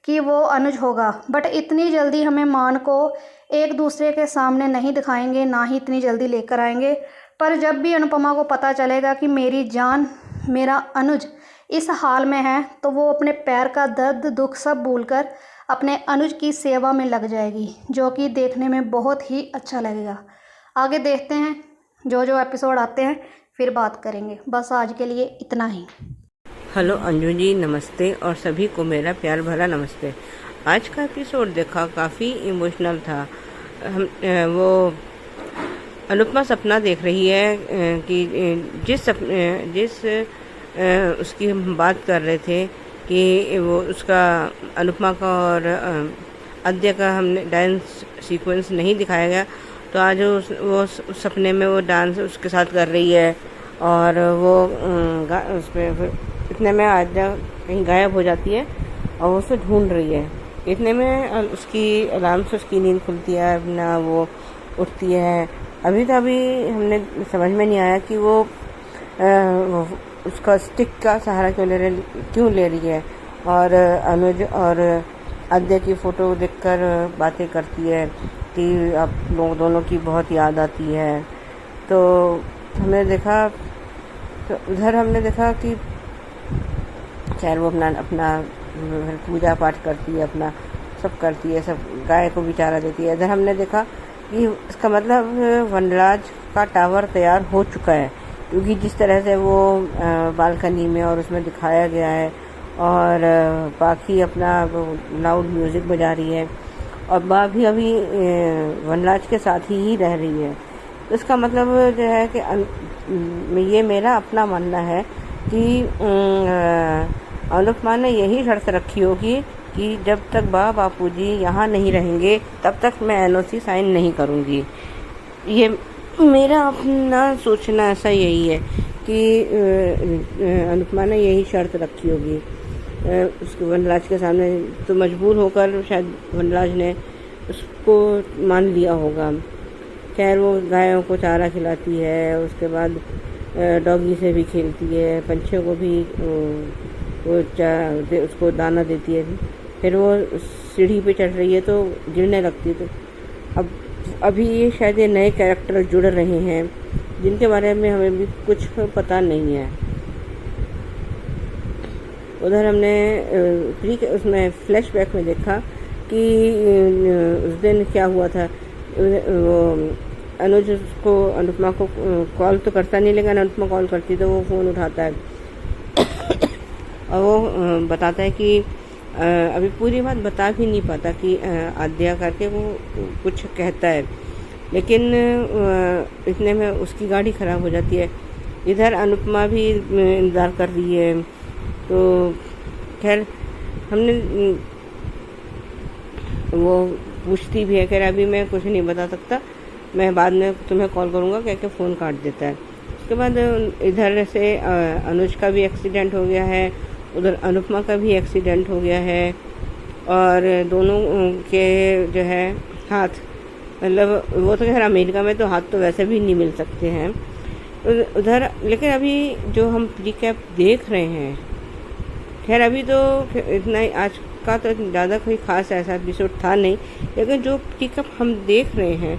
कि वो अनुज होगा, बट इतनी जल्दी हमें मान को एक दूसरे के सामने नहीं दिखाएंगे, ना ही इतनी जल्दी लेकर आएंगे। पर जब भी अनुपमा को पता चलेगा कि मेरी जान, मेरा अनुज इस हाल में है, तो वो अपने पैर का दर्द दुख सब भूलकर अपने अनुज की सेवा में लग जाएगी, जो कि देखने में बहुत ही अच्छा लगेगा। आगे देखते हैं, जो एपिसोड आते हैं फिर बात करेंगे। बस आज के लिए इतना ही। हेलो अंजू जी, नमस्ते, और सभी को मेरा प्यार भरा नमस्ते। आज का एपिसोड देखा, काफ़ी इमोशनल था। वो अनुपमा सपना देख रही है कि जिस उसकी हम बात कर रहे थे कि वो उसका अनुपमा का और आद्या का हमने डांस सीक्वेंस नहीं दिखाया गया, तो आज वो सपने में वो डांस उसके साथ कर रही है और वो उस पर इतने में आद्या कहीं गायब हो जाती है और वो उसे ढूंढ रही है। इतने में उसकी आराम से उसकी नींद खुलती है, अपना वो उठती है। अभी तो अभी हमने समझ में नहीं आया कि वो उसका स्टिक का सहारा क्यों ले रही है। और अनुज और आद्या की फ़ोटो देखकर बातें करती है कि आप लोग दोनों की बहुत याद आती है। तो हमने देखा, तो उधर हमने देखा कि खैर वो अपना पूजा पाठ करती है, अपना सब करती है, सब गाय को भी चारा देती है। इधर हमने देखा कि इसका मतलब वनराज का टावर तैयार हो चुका है, क्योंकि जिस तरह से वो बालकनी में और उसमें दिखाया गया है, और बाकी अपना लाउड म्यूज़िक बजा रही है, और बा भी अभी वनराज के साथ ही रह रही है। तो इसका मतलब जो है कि ये मेरा अपना मानना है कि अनुपमा ने यही शर्त रखी होगी कि जब तक बापूजी यहाँ नहीं रहेंगे तब तक मैं एनओसी साइन नहीं करूँगी। ये मेरा अपना सोचना ऐसा यही है कि अनुपमा ने यही शर्त रखी होगी उसको वनराज के सामने, तो मजबूर होकर शायद वनराज ने उसको मान लिया होगा। खैर वो गायों को चारा खिलाती है, उसके बाद डॉगी से भी खेलती है, पंछियों को भी वो उसको दाना देती है। फिर वो सीढ़ी पे चढ़ रही है तो गिरने लगती है। तो अब अभी ये शायद ये नए कैरेक्टर जुड़ रहे हैं जिनके बारे में हमें भी कुछ पता नहीं है। उधर हमने उसमें फ्लैशबैक में देखा कि उस दिन क्या हुआ था। वो अनुज को अनुपमा को कॉल तो करता नहीं, लेकिन अनुपमा कॉल करती तो वो फ़ोन उठाता है और वो बताता है कि अभी पूरी बात बता भी नहीं पाता कि आद्या करके वो कुछ कहता है, लेकिन इतने में उसकी गाड़ी ख़राब हो जाती है। इधर अनुपमा भी इंतज़ार कर रही है। तो खैर हमने वो पूछती भी है, खैर अभी मैं कुछ नहीं बता सकता, मैं बाद में तुम्हें कॉल करूँगा कह के फ़ोन काट देता है। उसके बाद इधर से अनुज का भी एक्सीडेंट हो गया है, उधर अनुपमा का भी एक्सीडेंट हो गया है, और दोनों के जो है हाथ, मतलब वो तो खैर अमेरिका में तो हाथ तो वैसे भी नहीं मिल सकते हैं उधर। लेकिन अभी जो हम रिकैप देख रहे हैं, खैर अभी तो इतना ही आज का तो ज़्यादा कोई ख़ास ऐसा एपिसोड था नहीं, लेकिन जो रिकैप हम देख रहे हैं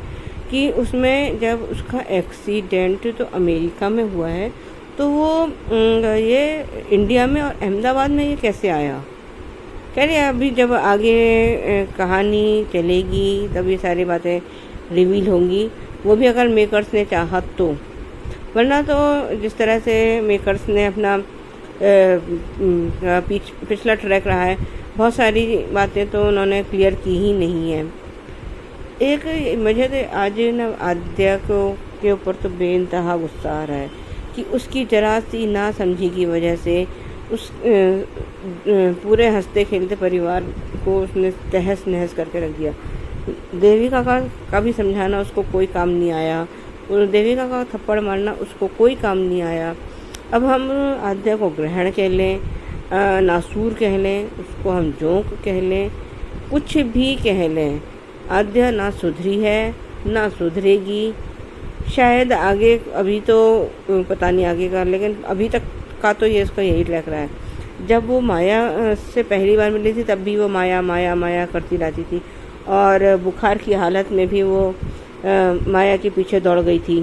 कि उसमें जब उसका एक्सीडेंट तो अमेरिका में हुआ है, तो वो ये इंडिया में और अहमदाबाद में ये कैसे आया। कह रहे अभी जब आगे कहानी चलेगी तब ये सारी बातें रिवील होंगी, वो भी अगर मेकर्स ने चाहा तो, वरना तो जिस तरह से मेकर्स ने अपना पिछला ट्रैक रहा है, बहुत सारी बातें तो उन्होंने क्लियर की ही नहीं है। एक मुझे तो आज ना आद्या के ऊपर तो बेइंतहा गुस्सा आ रहा है कि उसकी जरा सी ना समझी की वजह से उस पूरे हंसते खेलते परिवार को उसने तहस नहस करके रख दिया। देविका का भी समझाना उसको कोई काम नहीं आया, और देविका का थप्पड़ मारना उसको कोई काम नहीं आया। अब हम आद्या को ग्रहण कह लें, नासूर कह लें, उसको हम जोंक कह लें, कुछ भी कह लें, आद्या ना सुधरी है ना सुधरेगी। शायद आगे, अभी तो पता नहीं आगे का, लेकिन अभी तक का तो ये इसका यही लग रहा है। जब वो माया से पहली बार मिली थी तब भी वो माया माया माया करती रहती थी, और बुखार की हालत में भी वो माया के पीछे दौड़ गई थी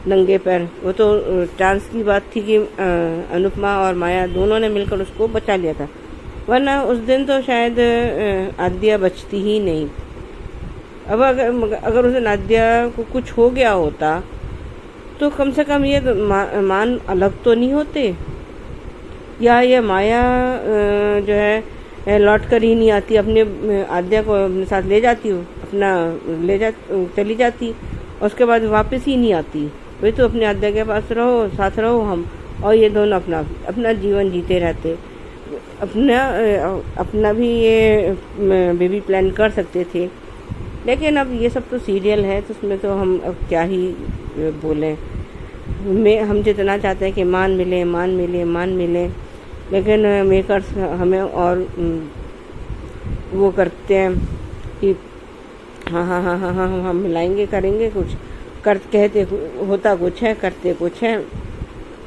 नंगे पैर। वो तो चांस की बात थी कि अनुपमा और माया दोनों ने मिलकर उसको बचा लिया था, वरना उस दिन तो शायद आद्या बचती ही नहीं। अब अगर उस दिन आद्या को कुछ हो गया होता तो कम से कम ये मान अलग तो नहीं होते, या ये माया जो है लौट कर ही नहीं आती, अपने आद्या को अपने साथ ले जाती हो, चली जाती, और उसके बाद वापस ही नहीं आती। वही तो अपने आद्या के पास रहो, साथ रहो हम, और ये दोनों अपना जीवन जीते रहते। अपना भी ये बेबी प्लान कर सकते थे, लेकिन अब ये सब तो सीरियल है, तो उसमें तो हम अब क्या ही बोलें। हम जितना चाहते हैं कि मान मिले, लेकिन मेकर्स हमें और वो करते हैं कि हाँ हाँ हाँ हाँ हाँ हम मिलाएंगे, करेंगे कुछ, कर कहते होता कुछ है, करते कुछ है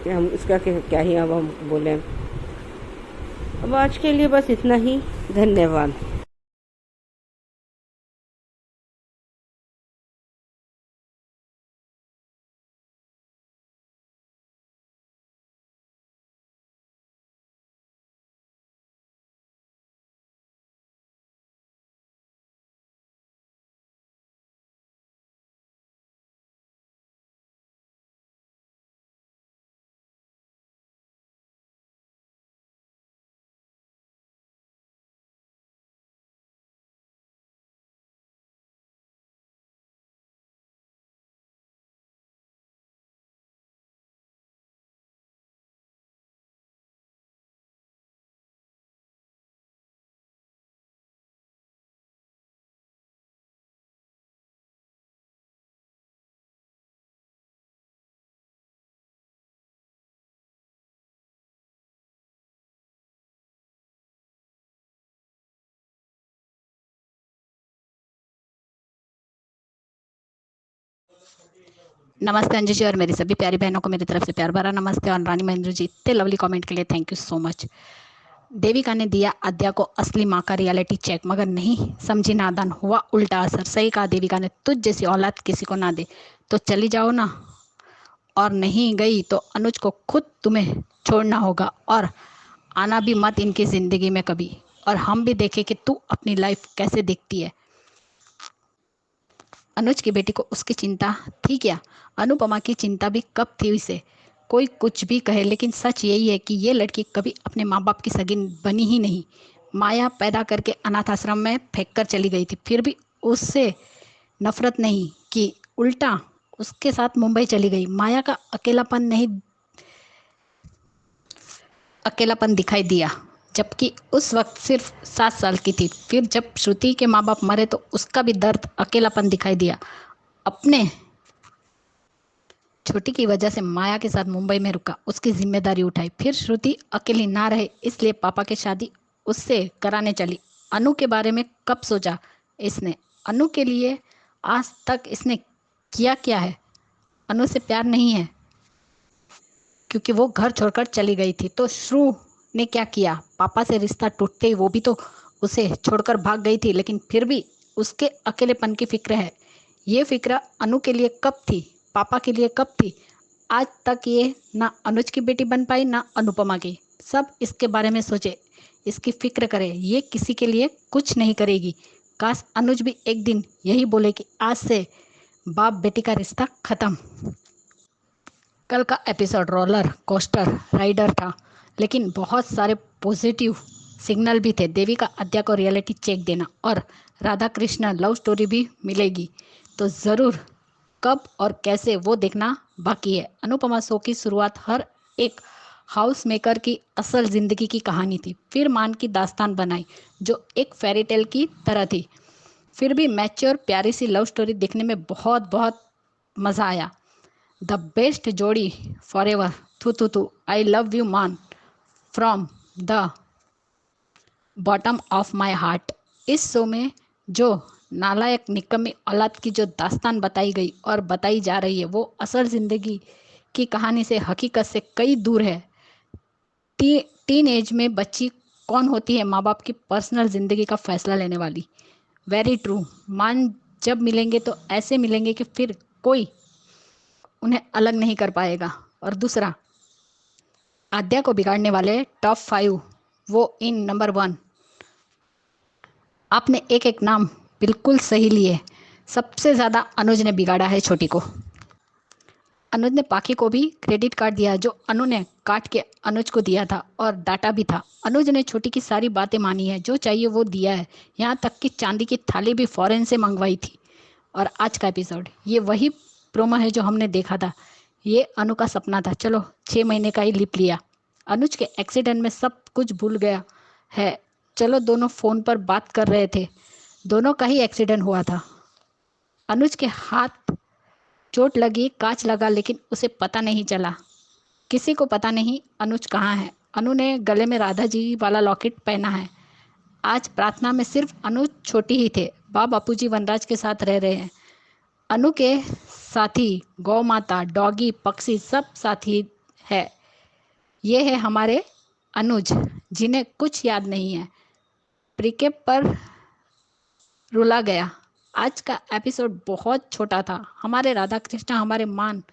कि हम इसका क्या ही अब हम बोलें। अब आज के लिए बस इतना ही। धन्यवाद। नमस्ते अंजू जी और मेरी सभी प्यारी बहनों को मेरी तरफ से प्यार भरा नमस्ते। और रानी महेंद्र जी इतने लवली कमेंट के लिए thank you so much. Devika ने दिया आद्या को असली माँ का रियलिटी चेक, मगर नहीं समझी नादान, हुआ उल्टा असर। सही कहा देविका ने, तुझ जैसी औलाद किसी को ना दे तो चली जाओ ना, और नहीं गई तो अनुज को खुद तुम्हें छोड़ना होगा और आना भी मत इनकी ज़िंदगी में कभी। और हम भी देखें कि तू अपनी लाइफ कैसे देखती है। अनुज की बेटी को उसकी चिंता थी क्या? अनुपमा की चिंता भी कब थी उसे? कोई कुछ भी कहे, लेकिन सच यही है कि ये लड़की कभी अपने माँ बाप की सगी बनी ही नहीं। माया पैदा करके अनाथ आश्रम में फेंक कर चली गई थी, फिर भी उससे नफरत नहीं की, उल्टा उसके साथ मुंबई चली गई। माया का अकेलापन दिखाई दिया, जबकि उस वक्त सिर्फ 7 साल की थी। फिर जब श्रुति के माँ बाप मरे तो उसका भी दर्द, अकेलापन दिखाई दिया। अपने छोटी की वजह से माया के साथ मुंबई में रुका, उसकी जिम्मेदारी उठाई। फिर श्रुति अकेली ना रहे इसलिए पापा की शादी उससे कराने चली। अनु के बारे में कब सोचा इसने? अनु के लिए आज तक इसने किया क्या है? अनु से प्यार नहीं है क्योंकि वो घर छोड़कर चली गई थी। तो श्रु ने क्या किया? पापा से रिश्ता टूटते ही वो भी तो उसे छोड़कर भाग गई थी, लेकिन फिर भी उसके अकेलेपन की फिक्र है। ये फिक्र अनु के लिए कब थी? पापा के लिए कब थी? आज तक ये ना अनुज की बेटी बन पाई ना अनुपमा की। सब इसके बारे में सोचे, इसकी फिक्र करे, ये किसी के लिए कुछ नहीं करेगी। काश अनुज भी एक दिन यही बोले कि आज से बाप बेटी का रिश्ता खत्म। कल का एपिसोड रोलर कोस्टर राइडर था, लेकिन बहुत सारे पॉजिटिव सिग्नल भी थे। देविका आद्या को रियलिटी चेक देना और राधा कृष्ण लव स्टोरी भी मिलेगी, तो ज़रूर कब और कैसे वो देखना बाकी है। अनुपमा शो की शुरुआत हर एक हाउस मेकर की असल ज़िंदगी की कहानी थी, फिर मान की दास्तान बनाई जो एक फेरी टेल की तरह थी। फिर भी मैच्योर प्यारी सी लव स्टोरी देखने में बहुत बहुत मज़ा आया। द बेस्ट जोड़ी फॉर एवर, थू आई लव यू मान from the bottom of my heart. इस शो में जो नालायक निकम्मी औलाद की जो दास्तान बताई गई और बताई जा रही है, वो असल ज़िंदगी की कहानी से, हकीकत से कई दूर है। टीन एज में बच्ची कौन होती है? माँ बाप की पर्सनल ज़िंदगी का फैसला लेने वाली। Very true. मान जब मिलेंगे तो ऐसे मिलेंगे कि फिर कोई उन्हें अलग नहीं कर पाएगा। और दूसरा, आद्या को बिगाड़ने वाले टॉप 5, वो इन नंबर 1। आपने एक एक नाम बिल्कुल सही लिए। सबसे ज़्यादा अनुज ने बिगाड़ा है छोटी को। अनुज ने पाखी को भी क्रेडिट कार्ड दिया जो अनु ने काट के अनुज को दिया था, और डाटा भी था। अनुज ने छोटी की सारी बातें मानी है, जो चाहिए वो दिया है, यहाँ तक कि चांदी की थाली भी फॉरेन से मंगवाई थी। और आज का एपिसोड ये वही प्रोमो है जो हमने देखा था। ये अनु का सपना था, चलो 6 महीने का ही लिप लिया। अनुज के एक्सीडेंट में सब कुछ भूल गया है। चलो दोनों फ़ोन पर बात कर रहे थे, दोनों का ही एक्सीडेंट हुआ था। अनुज के हाथ चोट लगी, कांच लगा, लेकिन उसे पता नहीं चला। किसी को पता नहीं अनुज कहाँ है। अनु ने गले में राधा जी वाला लॉकेट पहना है। आज प्रार्थना में सिर्फ अनु छोटी ही थे। बापूजी वनराज के साथ रह रहे हैं। अनु के साथी गौ माता, डॉगी, पक्षी सब साथी है। ये है हमारे अनुज, जिन्हें कुछ याद नहीं है। प्रीके पर रुला गया। आज का एपिसोड बहुत छोटा था। हमारे राधा कृष्णा, हमारे मान,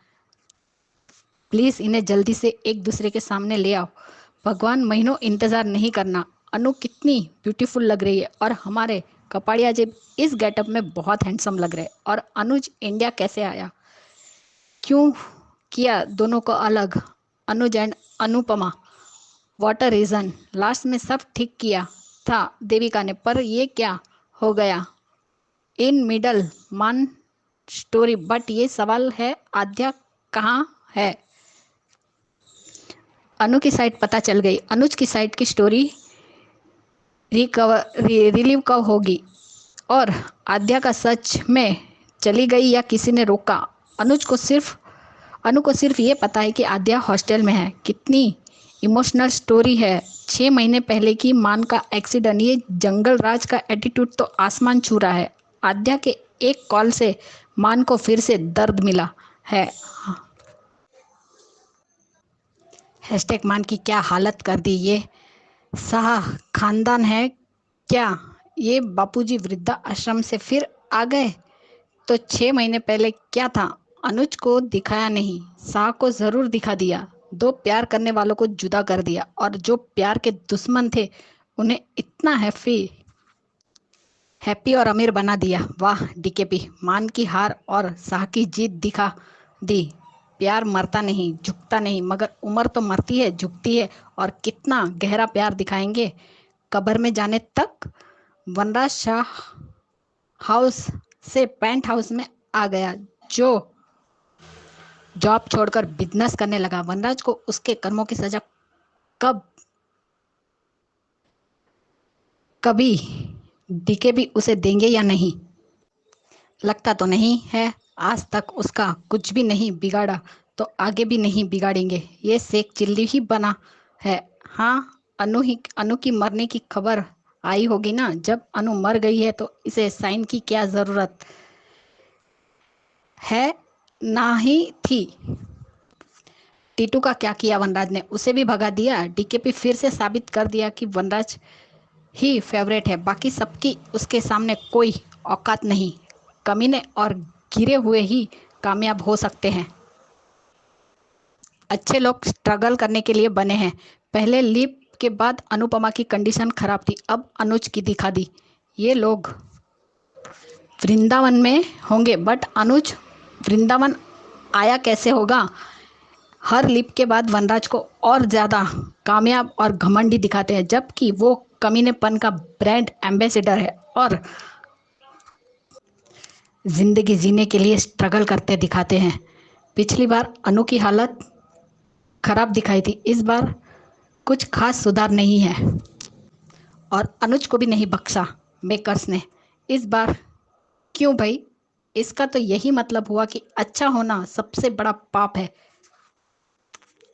प्लीज इन्हें जल्दी से एक दूसरे के सामने ले आओ। भगवान, महीनों इंतजार नहीं करना। अनु कितनी ब्यूटीफुल लग रही है और हमारे कपाड़िया जी इस गेटअप में बहुत हैंडसम लग रहे हैं। और अनुज इंडिया कैसे आया, क्यों किया दोनों को अलग, Anuj and Anupama, what a reason. Last में सब ठीक किया था देविका ने, पर ये क्या हो गया इन मिडल मान स्टोरी। बट ये सवाल है, आद्या कहाँ है। अनु की साइड पता चल गई। अनुज की साइड की स्टोरी रिलीव कब होगी और आद्या का सच में चली गई या किसी ने रोका। अनु को सिर्फ ये पता है कि आद्या हॉस्टल में है। कितनी इमोशनल स्टोरी है। 6 महीने पहले की मान का एक्सीडेंट, ये जंगल राज का एटीट्यूड तो आसमान छू रहा है। आद्या के एक कॉल से मान को फिर से दर्द मिला है। हैशटैग मान की क्या हालत कर दी। ये शाह खानदान है क्या। ये बापूजी वृद्धा आश्रम से फिर आ गए। तो 6 महीने पहले क्या था। अनुज को दिखाया नहीं, शाह को जरूर दिखा दिया। 2 प्यार करने वालों को जुदा कर दिया और जो प्यार के दुश्मन थे उन्हें इतना हैप्पी और अमीर बना दिया। वाह डीकेपी, मान की हार और शाह की जीत दिखा दी। प्यार मरता नहीं, झुकता नहीं, मगर उम्र तो मरती है, झुकती है। और कितना गहरा प्यार दिखाएंगे कब्र में जाने तक। वनराज शाह हाउस से पेंट हाउस में आ गया, जो जॉब छोड़कर बिजनेस करने लगा। वनराज को उसके कर्मों की सजा कभी डीके भी उसे देंगे या नहीं, लगता तो नहीं है। आज तक उसका कुछ भी नहीं बिगाड़ा तो आगे भी नहीं बिगाड़ेंगे। ये शेख चिल्ली ही बना है। हाँ, अनु की मरने की खबर आई होगी ना। जब अनु मर गई है तो इसे साइन की क्या जरूरत है, ना ही थी। टीटू का क्या किया वनराज ने, उसे भी भगा दिया। डीकेपी फिर से साबित कर दिया कि वनराज ही फेवरेट है, बाकी सबकी उसके सामने कोई औकात नहीं। कमीने और गिरे हुए ही कामयाब हो सकते हैं। अच्छे लोग स्ट्रगल करने के लिए बने हैं। पहले लीप के बाद अनुपमा की कंडीशन खराब थी, अब अनुज की दिखा दी। ये लोग वृंदावन में होंगे, बट अनुज वृंदावन आया कैसे होगा। हर लीप के बाद वनराज को और ज़्यादा कामयाब और घमंडी दिखाते हैं, जबकि वो कमीनेपन का ब्रांड एम्बेसडर है और जिंदगी जीने के लिए स्ट्रगल करते दिखाते हैं। पिछली बार अनु की हालत खराब दिखाई थी, इस बार कुछ खास सुधार नहीं है और अनुज को भी नहीं बख्शा मेकर्स ने इस बार। क्यों भाई, इसका तो यही मतलब हुआ कि अच्छा होना सबसे बड़ा पाप है।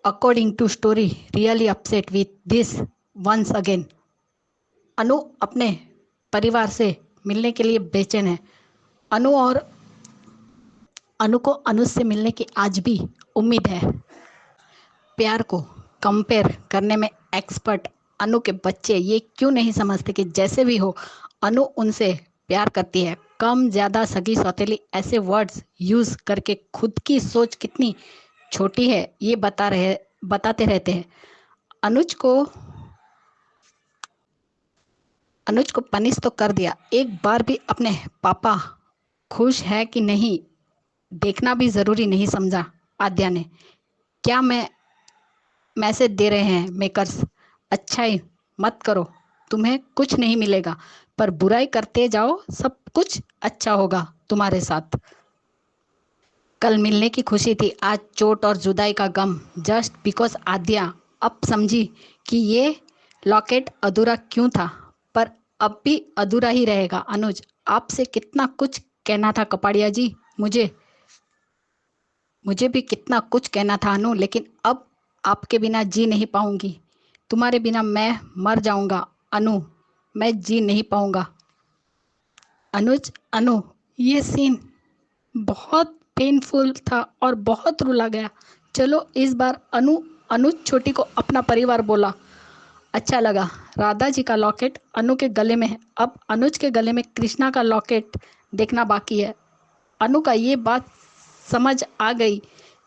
According to story, really upset with this once again. Anu अपने परिवार से मिलने के लिए बेचैन है। अनु को अनुज से मिलने की आज भी उम्मीद है। प्यार को कंपेयर करने में एक्सपर्ट अनु के बच्चे ये क्यों नहीं समझते कि जैसे भी हो अनु उनसे प्यार करती है। कम ज़्यादा, सगी सौतेली, ऐसे वर्ड्स यूज़ करके खुद की सोच कितनी छोटी है ये बताते रहते हैं। अनुज को पनिश तो कर दिया, एक बार भी अपने पापा खुश है कि नहीं देखना भी ज़रूरी नहीं समझा आद्या ने। क्या मैसेज दे रहे हैं मेकर्स, अच्छाई मत करो, तुम्हें कुछ नहीं मिलेगा, पर बुराई करते जाओ, सब कुछ अच्छा होगा तुम्हारे साथ। कल मिलने की खुशी थी, आज चोट और जुदाई का गम। जस्ट बिकॉज आद्या अब समझी कि ये लॉकेट अधूरा क्यों था, पर अब भी अधूरा ही रहेगा। अनुज, आपसे कितना कुछ कहना था कपाड़िया जी, मुझे भी कितना कुछ कहना था अनु, लेकिन अब आपके बिना जी नहीं पाऊंगी। तुम्हारे बिना मैं मर जाऊंगा अनु, मैं जी नहीं पाऊंगा। अनुज, अनु, ये सीन बहुत पेनफुल था और बहुत रुला गया। चलो इस बार अनुज छोटी को अपना परिवार बोला। अच्छा लगा। राधा जी का लॉकेट अनु के गले में है, अब अनुज के गले में कृष्णा का लॉकेट देखना बाकी है। अनु का ये बात समझ आ गई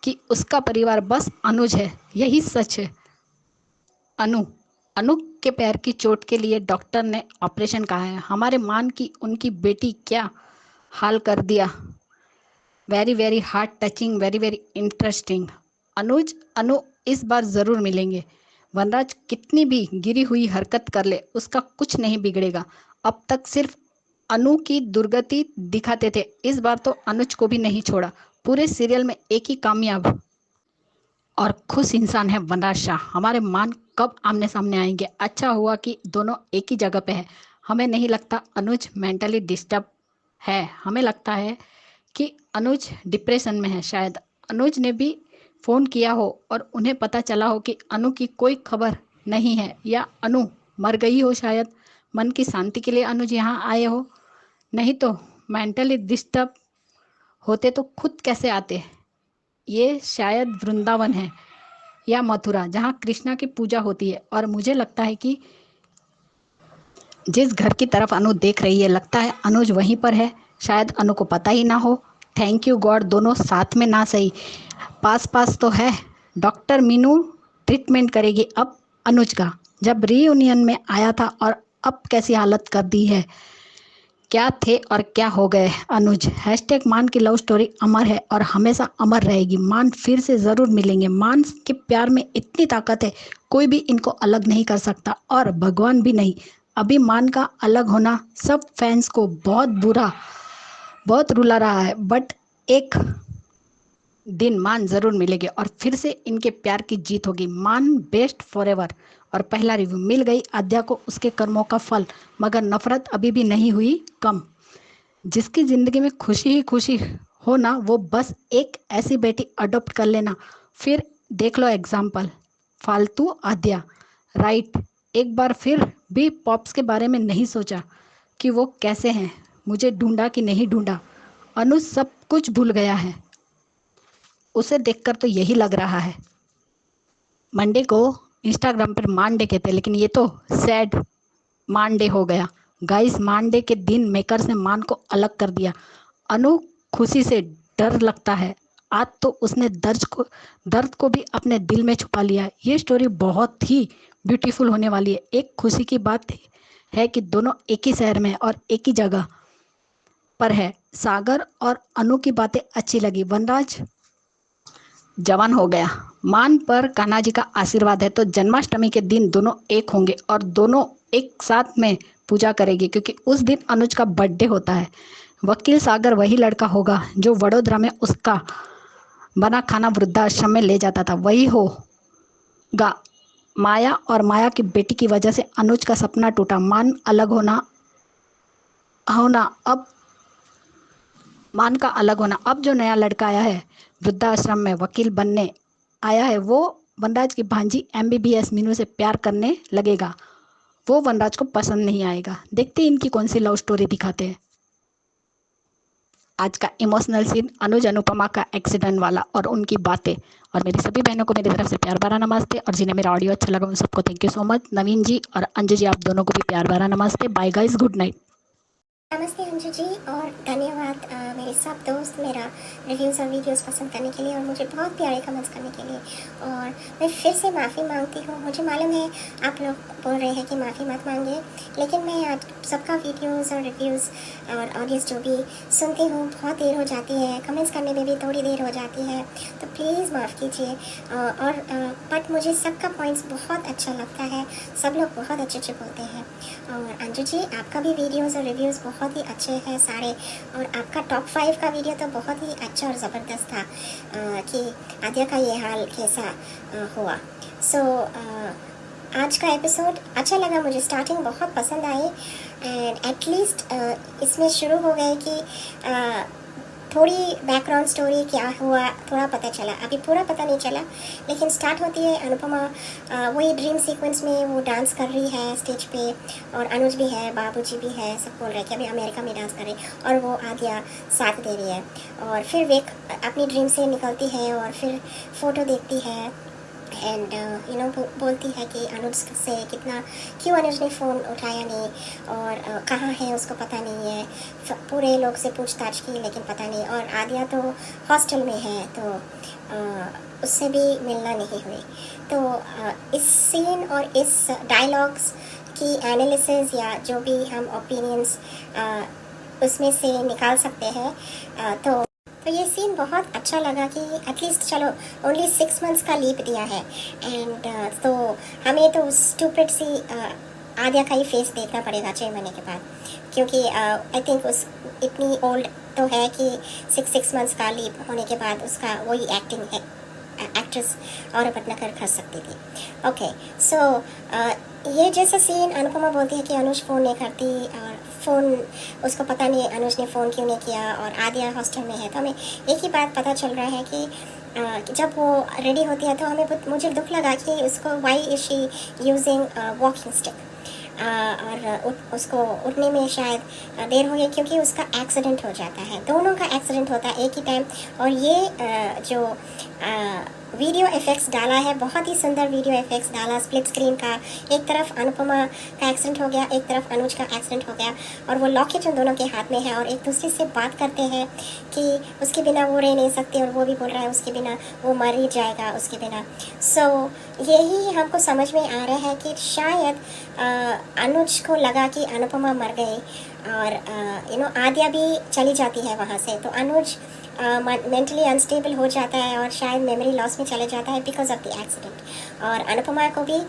कि उसका परिवार बस अनुज है, यही सच है। अनु अनु के पैर की चोट के लिए डॉक्टर ने ऑपरेशन कहा है। हमारे मान की उनकी बेटी क्या हाल कर दिया। Very very heart touching, very very interesting. Anu इस बार ज़रूर मिलेंगे। वनराज कितनी भी गिरी हुई हरकत कर ले उसका कुछ नहीं बिगड़ेगा। अब तक सिर्फ अनु की दुर्गति दिखाते थे, इस बार तो अनुज को भी नहीं छोड़ा। पूरे सीरियल में एक ही कामयाब और खुश इंसान है वनराज शाह। हमारे मान कब आमने सामने आएंगे। अच्छा हुआ कि दोनों एक ही जगह पे है। हमें नहीं लगता अनुज मेंटली डिस्टर्ब है, हमें लगता है कि अनुज डिप्रेशन में है। शायद अनुज ने भी फ़ोन किया हो और उन्हें पता चला हो कि अनु की कोई खबर नहीं है, या अनु मर गई हो। शायद मन की शांति के लिए अनुज यहाँ आए हो, नहीं तो मेंटली डिस्टर्ब होते तो खुद कैसे आते। ये शायद वृंदावन है या मथुरा जहाँ कृष्णा की पूजा होती है, और मुझे लगता है कि जिस घर की तरफ अनु देख रही है लगता है अनुज वहीं पर है। शायद अनु को पता ही ना हो। थैंक यू गॉड, दोनों साथ में ना सही पास पास तो है। डॉक्टर मीनू ट्रीटमेंट करेगी अब अनुज का। जब रीयूनियन में आया था और अब कैसी हालत कर दी है। क्या थे और क्या हो गए अनुज। #मान की लव स्टोरी अमर है और हमेशा अमर रहेगी। मान फिर से ज़रूर मिलेंगे। मान के प्यार में इतनी ताकत है, कोई भी इनको अलग नहीं कर सकता और भगवान भी नहीं। अभी मान का अलग होना सब फैंस को बहुत रुला रहा है, बट एक दिन मान ज़रूर मिलेंगे और फिर से इनके प्यार की जीत होगी। मान बेस्ट फॉरएवर। और पहला रिव्यू मिल गई आद्या को उसके कर्मों का फल, मगर नफरत अभी भी नहीं हुई कम। जिसकी ज़िंदगी में खुशी ही खुशी हो ना, वो बस एक ऐसी बेटी अडॉप्ट कर लेना। फिर देख लो एग्जाम्पल फालतू आद्या। राइट, एक बार फिर भी पॉप्स के बारे में नहीं सोचा कि वो कैसे हैं। मुझे ढूंढा कि नहीं ढूंढा। अनु सब कुछ भूल गया है। उसे देखकर तो यही लग रहा है। मंडे को इंस्टाग्राम पर मान डे कहते हैं, लेकिन ये तो सैड मान डे हो गया। गाइस, मान डे के दिन मेकर्स ने मान को अलग कर दिया। अनु खुशी से डर लगता है। आज तो उसने दर्द को भी अपने दिल में छुपा लिया। ये स्टोरी बहुत ही ब्यूटीफुल होने वाली है। एक खुशी की बात है कि दोनों एक ही शहर में है और एक ही जगह पर है। सागर और अनु की बातें अच्छी लगी। वनराज जवान हो गया। मान पर कान्हा जी का आशीर्वाद है, तो जन्माष्टमी के दिन दोनों एक होंगे और दोनों एक साथ में पूजा करेंगे, क्योंकि उस दिन अनुज का बर्थडे होता है। वकील सागर वही लड़का होगा जो वडोदरा में उसका बना खाना वृद्धाश्रम में ले जाता था। वही होगा माया, और माया की बेटी की वजह से अनुज का सपना टूटा। मान अलग होना अब मान का अलग होना। अब जो नया लड़का आया है वृद्धाश्रम में वकील बनने आया है, वो वनराज की भांजी MBBS मीनू से प्यार करने लगेगा। वो वनराज को पसंद नहीं आएगा। देखते हैं इनकी कौन सी लव स्टोरी दिखाते हैं। आज का इमोशनल सीन अनुज अनुपमा का एक्सीडेंट वाला और उनकी बातें। और मेरी सभी बहनों को मेरी तरफ से प्यार भरा नमस्ते, और जिन्हें मेरा ऑडियो अच्छा लगा उन सबको थैंक यू सो मच। नवीन जी और अंजू जी, आप दोनों को भी प्यार भरा नमस्ते। Bye guys, good night. नमस्ते अंजू जी, और धन्यवाद मेरे सब दोस्त मेरा रिव्यूज़ और वीडियोस पसंद करने के लिए और मुझे बहुत प्यारे कमेंट्स करने के लिए। और मैं फिर से माफ़ी मांगती हूँ। मुझे मालूम है आप लोग बोल रहे हैं कि माफ़ी मत मांगिए, लेकिन मैं आप सबका वीडियोस और रिव्यूज़ और ऑडियोज़ जो भी सुनती हूँ बहुत देर हो जाती है, कमेंट्स करने में भी थोड़ी देर हो जाती है, तो प्लीज़ माफ़ कीजिए। और बट मुझे सबका पॉइंट्स बहुत अच्छा लगता है, सब लोग बहुत अच्छे बोलते हैं। और अंजू जी, आपका भी वीडियोज़ और रिव्यूज़ बहुत ही अच्छे हैं सारे, और आपका टॉप 5 का वीडियो तो बहुत ही अच्छा और ज़बरदस्त था कि आद्या का ये हाल कैसा हुआ। सो आज का एपिसोड अच्छा लगा मुझे। स्टार्टिंग बहुत पसंद आई, एंड एटलीस्ट इसमें शुरू हो गए कि थोड़ी बैकग्राउंड स्टोरी क्या हुआ थोड़ा पता चला, अभी पूरा पता नहीं चला। लेकिन स्टार्ट होती है अनुपमा वही ड्रीम सीक्वेंस में वो डांस कर रही है स्टेज पे, और अनुज भी है, बाबूजी भी है, सब बोल रहे हैं कि अभी अमेरिका में डांस कर रहे हैं, और वो आद्या साथ दे रही है। और फिर वे अपनी ड्रीम से निकलती है और फिर फ़ोटो देखती है एंड बोलती है कि अनुज से कितना, क्यों अनुज ने फ़ोन उठाया नहीं, और कहाँ है उसको पता नहीं है। पूरे लोग से पूछताछ की लेकिन पता नहीं, और आद्या तो हॉस्टल में है तो उससे भी मिलना नहीं हुई। तो इस सीन और इस डायलॉग्स की एनालिसिस या जो भी हम ओपिनियंस उसमें से निकाल सकते हैं, तो ये सीन बहुत अच्छा लगा कि एटलीस्ट चलो ओनली 6 मंथ्स का लीप दिया है। एंड तो हमें तो स्टूपिड सी आद्या का ही फेस देखना पड़ेगा 6 महीने के बाद, क्योंकि आई थिंक उस इतनी ओल्ड तो है कि 6 मंथ्स का लीप होने के बाद उसका वही एक्टिंग है, एक्ट्रेस और बटनाकर कर सकती थी। ओके, सो ये जैसा सीन अनुपमा बोलती है कि अनुज फ़ोन नहीं करती, और फ़ोन उसको पता नहीं अनुज ने फ़ोन क्यों नहीं किया, और आद्या हॉस्टल में है। तो हमें एक ही बात पता चल रहा है कि जब वो रेडी होती है तो मुझे दुख लगा कि उसको why is she using walking stick, और उसको उठने में शायद देर हो गई क्योंकि उसका एक्सीडेंट हो जाता है। दोनों का एक्सीडेंट होता है एक ही टाइम। और ये जो वीडियो इफ़ेक्ट्स डाला है, बहुत ही सुंदर वीडियो इफ़ेक्ट्स डाला स्प्लिट स्क्रीन का। एक तरफ अनुपमा का एक्सीडेंट हो गया, एक तरफ अनुज का एक्सीडेंट हो गया, और वो लॉकेट उन दोनों के हाथ में है और एक दूसरे से बात करते हैं कि उसके बिना वो रह नहीं सकते, और वो भी बोल रहा है उसके बिना वो मर ही जाएगा उसके बिना। सो यही हमको समझ में आ रहा है कि शायद अनुज को लगा कि अनुपमा मर गई, और आद्या भी चली जाती है वहाँ से, तो अनुज मेंटली अनस्टेबल हो जाता है और शायद मेमोरी लॉस में चले जाता है बिकॉज ऑफ द एक्सीडेंट। और अनुपमा को भी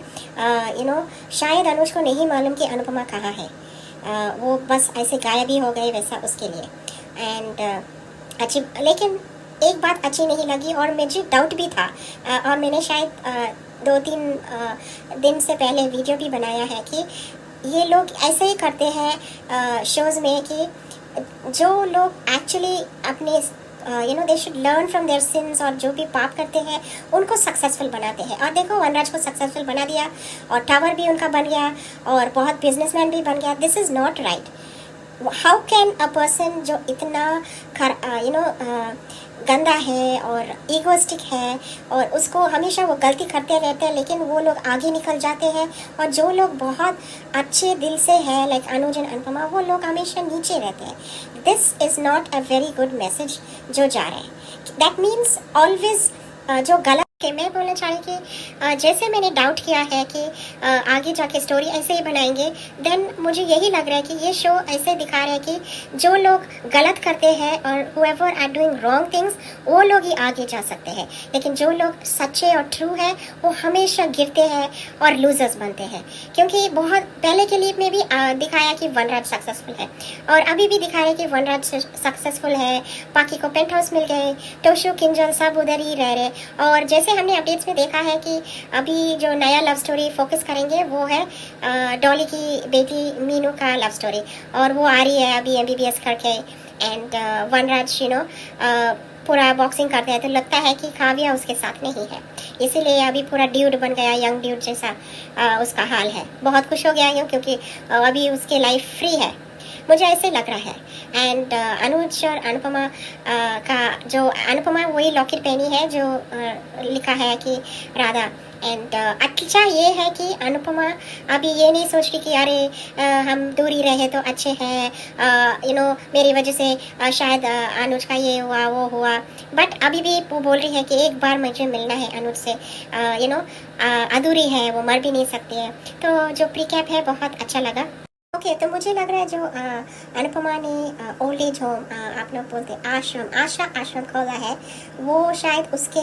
शायद अनुज को नहीं मालूम कि अनुपमा कहाँ है, वो बस ऐसे गायब ही हो गए वैसा उसके लिए। एंड अच्छी, लेकिन एक बात अच्छी नहीं लगी और मुझे डाउट भी था, और मैंने शायद 2-3 दिन से पहले वीडियो भी बनाया है कि ये लोग ऐसे ही करते हैं शोज़ में कि जो लोग एक्चुअली अपने they should learn from their sins, और जो भी पाप करते हैं उनको सक्सेसफुल बनाते हैं। और देखो वनराज को सक्सेसफुल बना दिया, और टावर भी उनका बन गया, और बहुत बिजनेसमैन भी बन गया। This is not right. How can a person जो इतना गंदा है और ईगोइस्टिक है, और उसको हमेशा वो गलती करते रहते हैं, लेकिन वो लोग आगे निकल जाते हैं, और जो लोग बहुत अच्छे दिल से हैं लाइक अनुज एंड अनुपमा, वो लोग हमेशा नीचे रहते हैं। This is not a very good message जो जा रहा है। दैट मीन्स ऑलवेज जो गलत कि मैं बोलना चाह रही कि जैसे मैंने डाउट किया है कि आगे जाके स्टोरी ऐसे ही बनाएंगे, देन मुझे यही लग रहा है कि ये शो ऐसे दिखा रहा है कि जो लोग गलत करते हैं और whoever are doing wrong things, वो लोग ही आगे जा सकते हैं, लेकिन जो लोग सच्चे और ट्रू हैं वो हमेशा गिरते हैं और लूजर्स बनते हैं। क्योंकि बहुत पहले के लीप में भी दिखाया कि वनराज सक्सेसफुल है, और अभी भी दिखा रहे कि वनराज सक्सेसफुल है, पाकी को पेंट हाउस मिल गए, टोशु किंजल सब उधर ही रह रहे। और जैसे हमने अपडेट्स में देखा है कि अभी जो नया लव स्टोरी फोकस करेंगे वो है डॉली की बेटी मीनू का लव स्टोरी, और वो आ रही है अभी MBBS करके। एंड वनराज पूरा बॉक्सिंग करते हैं, तो लगता है कि काव्या उसके साथ नहीं है, इसीलिए अभी पूरा ड्यूड बन गया, यंग ड्यूड जैसा उसका हाल है। बहुत खुश हो गया हूँ क्योंकि अभी उसके लाइफ फ्री है, मुझे ऐसे लग रहा है। एंड अनुज और अनुपमा का जो अनुपमा वही लॉकेट पहनी है जो लिखा है कि राधा। एंड अच्छा ये है कि अनुपमा अभी ये नहीं सोच रही कि अरे हम दूरी रहे तो अच्छे हैं, मेरी वजह से शायद अनुज का ये हुआ वो हुआ, बट अभी भी वो बोल रही है कि एक बार मुझे मिलना है अनुज से, अधूरी है, वो मर भी नहीं सकती है। तो जो प्रीकैप है बहुत अच्छा लगा। ओके, तो मुझे लग रहा है जो अनुपमा ने ओल्ड एज होम, आप लोग बोलते हैं आश्रम खोला है, वो शायद उसके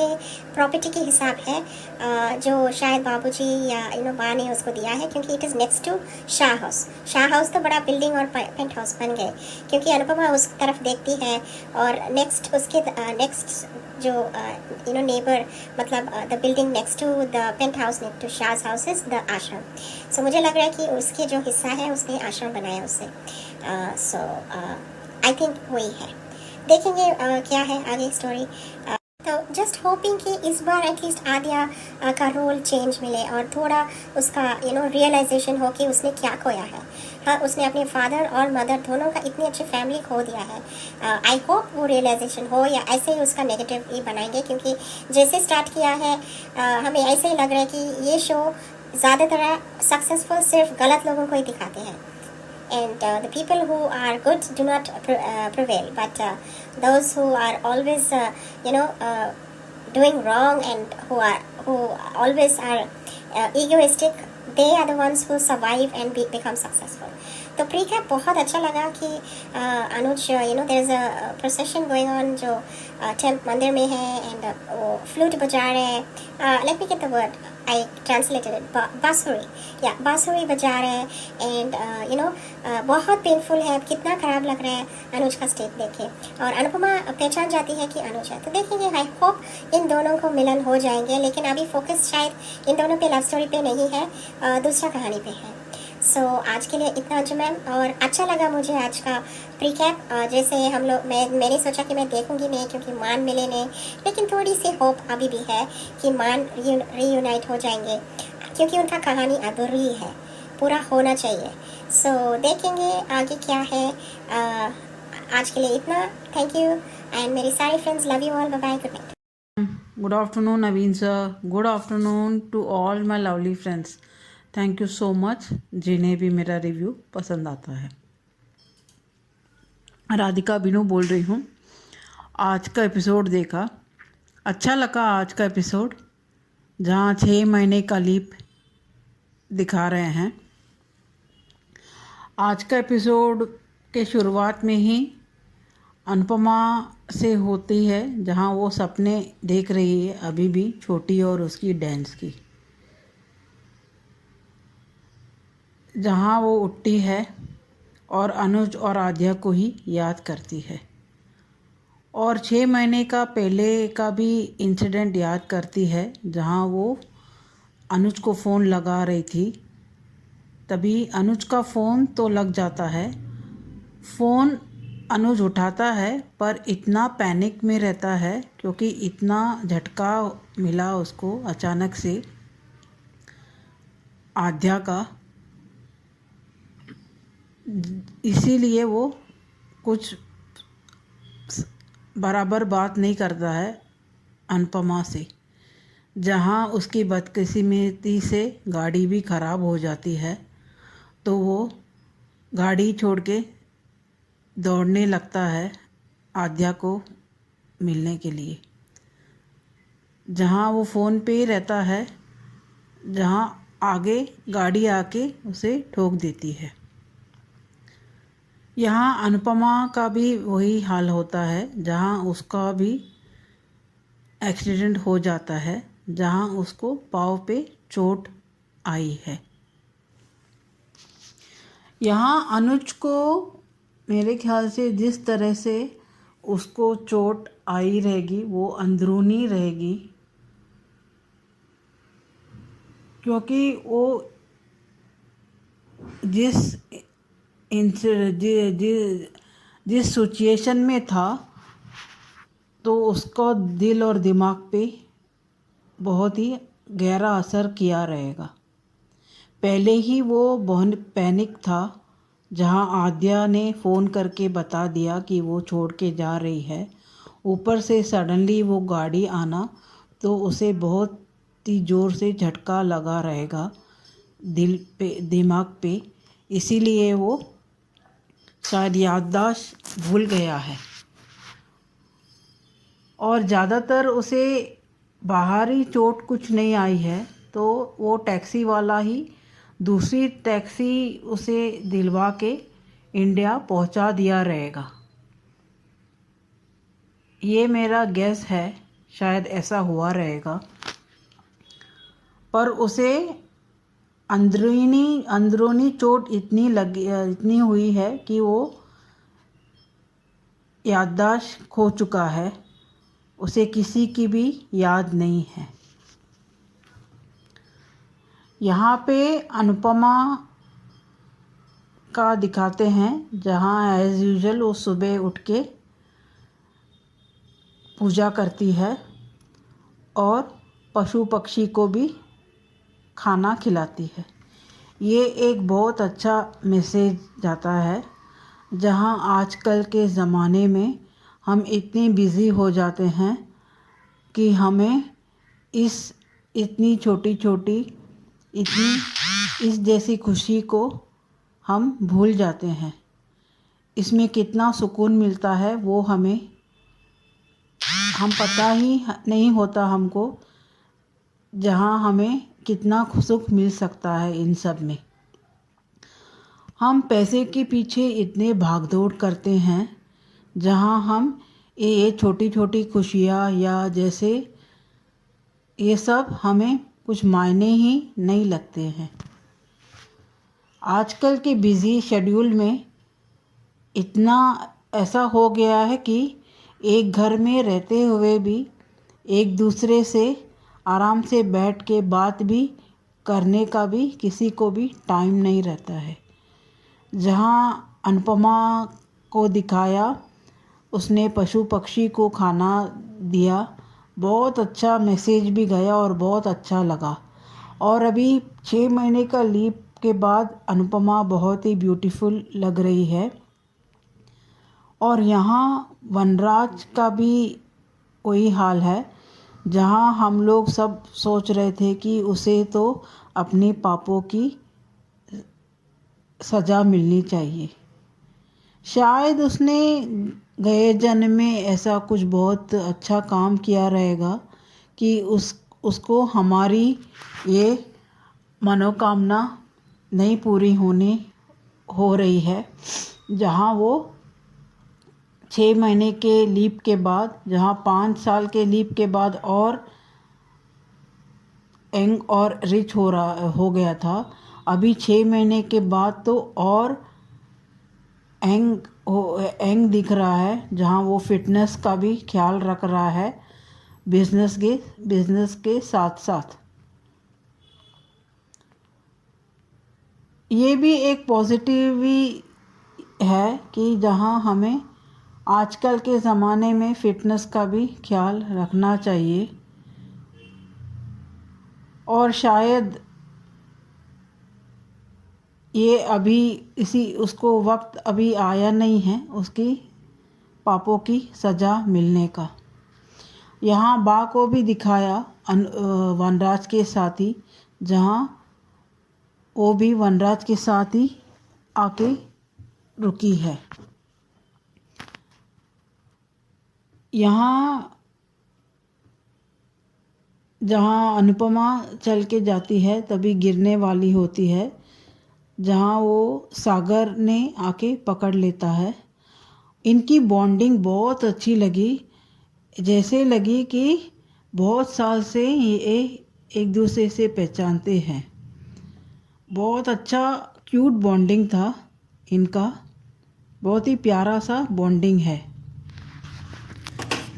प्रॉपर्टी के हिसाब है जो शायद बाबूजी या बा ने उसको दिया है, क्योंकि it is next to Shah house तो बड़ा बिल्डिंग और पेंट हाउस बन गए, क्योंकि अनुपमा उस तरफ देखती है, और नेक्स्ट जो नेबर मतलब the building next to the paint house next to Shah house is the ashram. So मुझे लग रहा है कि उसके जो हिस्सा है उसने आश्रम बनाया उससे, सो आई थिंक वही है। देखेंगे क्या है आगे स्टोरी। तो जस्ट होपिंग कि इस बार एटलीस्ट आद्या का रोल चेंज मिले और थोड़ा उसका रियलाइजेशन हो कि उसने क्या खोया है। हाँ, उसने अपने फादर और मदर दोनों का इतनी अच्छी फैमिली खो दिया है। आई होप वो रियलाइजेशन हो, या ऐसे ही उसका नेगेटिव ही बनाएंगे, क्योंकि जैसे स्टार्ट किया है हमें ऐसे ही लग रहा है कि ये शो ज़्यादातर सक्सेसफुल सिर्फ गलत लोगों को ही दिखाते हैं। And the people who are good do not prevail, but those who are always doing wrong and who always are egoistic, they are the ones who survive and become successful. तो precap बहुत अच्छा लगा कि Anuj there is a procession going on जो temple मंदिर में है, and वो फ्लूट बजा रहे हैं। Let me get the word, I translated it, बांसुरी, या बांसुरी बजा रहे हैं। एंड बहुत पेनफुल है, कितना ख़राब लग रहा है अनुज का स्टेट देखे, और अनुपमा पहचान जाती है कि अनुज है। तो देखेंगे, आई होप इन दोनों को मिलन हो जाएंगे, लेकिन अभी फोकस शायद इन दोनों पे लव स्टोरी पे नहीं है, दूसरा कहानी पे है। सो आज के लिए इतना जो मैम, और अच्छा लगा मुझे आज का प्रीकैप। जैसे हम लोग मैंने सोचा कि मैं देखूंगी नहीं क्योंकि मान मिले नहीं, लेकिन थोड़ी सी होप अभी भी है कि मान रीयूनाइट हो जाएंगे, क्योंकि उनका कहानी अधूरी है, पूरा होना चाहिए। सो देखेंगे आगे क्या है। आज के लिए इतना, थैंक यू, एंड मेरी सारी friends love you all, bye bye, good night. Good afternoon, Naveen sir. Good afternoon to all my lovely friends. Thank you so much जिन्हें भी मेरा रिव्यू पसंद आता है। राधिका बिनू बोल रही हूँ। आज का एपिसोड देखा, अच्छा लगा आज का एपिसोड, जहाँ 6 महीने का लीप दिखा रहे हैं। आज का एपिसोड के शुरुआत में ही अनुपमा से होती है, जहाँ वो सपने देख रही है अभी भी छोटी और उसकी डांस की, जहाँ वो उठती है और अनुज और आद्या को ही याद करती है, और 6 महीने का पहले का भी इंसिडेंट याद करती है, जहाँ वो अनुज को फ़ोन लगा रही थी। तभी अनुज का फ़ोन तो लग जाता है, फ़ोन अनुज उठाता है, पर इतना पैनिक में रहता है क्योंकि इतना झटका मिला उसको अचानक से आद्या का, इसीलिए वो कुछ बराबर बात नहीं करता है अनुपमा से, जहाँ उसकी बदकिस्मती से गाड़ी भी ख़राब हो जाती है, तो वो गाड़ी छोड़ के दौड़ने लगता है आद्या को मिलने के लिए, जहाँ वो फ़ोन पे ही रहता है, जहाँ आगे गाड़ी आके उसे ठोक देती है। यहाँ अनुपमा का भी वही हाल होता है, जहाँ उसका भी एक्सीडेंट हो जाता है, जहाँ उसको पाँव पे चोट आई है। यहाँ अनुज को मेरे ख्याल से जिस तरह से उसको चोट आई रहेगी वो अंदरूनी रहेगी, क्योंकि वो जिस सिचुएशन में था तो उसका दिल और दिमाग पे बहुत ही गहरा असर किया रहेगा। पहले ही वो बहुत पैनिक था, जहाँ आद्या ने फ़ोन करके बता दिया कि वो छोड़ के जा रही है, ऊपर से सडनली वो गाड़ी आना, तो उसे बहुत ही ज़ोर से झटका लगा रहेगा दिल पे, दिमाग पे, इसीलिए वो शायद याददाश्त भूल गया है। और ज़्यादातर उसे बाहरी चोट कुछ नहीं आई है, तो वो टैक्सी वाला ही दूसरी टैक्सी उसे दिलवा के इंडिया पहुंचा दिया रहेगा। ये मेरा गेस है, शायद ऐसा हुआ रहेगा, पर उसे अंदरूनी चोट इतनी हुई है कि वो याददाश्त खो चुका है, उसे किसी की भी याद नहीं है। यहाँ पे अनुपमा का दिखाते हैं, जहाँ एज़ यूजुअल वो सुबह उठ के पूजा करती है और पशु पक्षी को भी खाना खिलाती है। ये एक बहुत अच्छा मैसेज जाता है, जहाँ आजकल के ज़माने में हम इतने बिज़ी हो जाते हैं कि हमें इतनी छोटी छोटी इस जैसी खुशी को हम भूल जाते हैं। इसमें कितना सुकून मिलता है वो हम पता ही नहीं होता हमको, जहाँ हमें कितना सुख मिल सकता है इन सब में। हम पैसे के पीछे इतने भागदौड़ करते हैं, जहाँ हम ये छोटी छोटी खुशियाँ या जैसे ये सब हमें कुछ मायने ही नहीं लगते हैं। आजकल के बिज़ी शेड्यूल में इतना ऐसा हो गया है कि एक घर में रहते हुए भी एक दूसरे से आराम से बैठ के बात भी करने का भी किसी को भी टाइम नहीं रहता है। जहाँ अनुपमा को दिखाया, उसने पशु पक्षी को खाना दिया, बहुत अच्छा मैसेज भी गया और बहुत अच्छा लगा। और अभी 6 महीने का लीव के बाद अनुपमा बहुत ही ब्यूटीफुल लग रही है। और यहाँ वनराज का भी वही हाल है, जहाँ हम लोग सब सोच रहे थे कि उसे तो अपने पापों की सज़ा मिलनी चाहिए। शायद उसने गए जन्म में ऐसा कुछ बहुत अच्छा काम किया रहेगा कि उसको हमारी ये मनोकामना नहीं पूरी हो रही है। जहाँ वो 6 महीने के लीव के बाद, जहाँ 5 साल के लीव के बाद और यंग और रिच हो गया था, अभी 6 महीने के बाद तो और यंग दिख रहा है, जहाँ वो फिटनेस का भी ख्याल रख रहा है बिजनेस के साथ साथ। ये भी एक पॉजिटिव ही है कि जहाँ हमें आजकल के ज़माने में फ़िटनेस का भी ख्याल रखना चाहिए। और शायद ये अभी उसको वक्त अभी आया नहीं है उसकी पापों की सज़ा मिलने का। यहाँ बा को भी दिखाया वनराज के साथ ही, जहाँ वो भी वनराज के साथ ही आके रुकी है। यहाँ जहाँ अनुपमा चल के जाती है तभी गिरने वाली होती है, जहाँ वो सागर ने आके पकड़ लेता है। इनकी बॉन्डिंग बहुत अच्छी लगी, जैसे लगी कि बहुत साल से ये एक दूसरे से पहचानते हैं। बहुत अच्छा क्यूट बॉन्डिंग था इनका, बहुत ही प्यारा सा बॉन्डिंग है।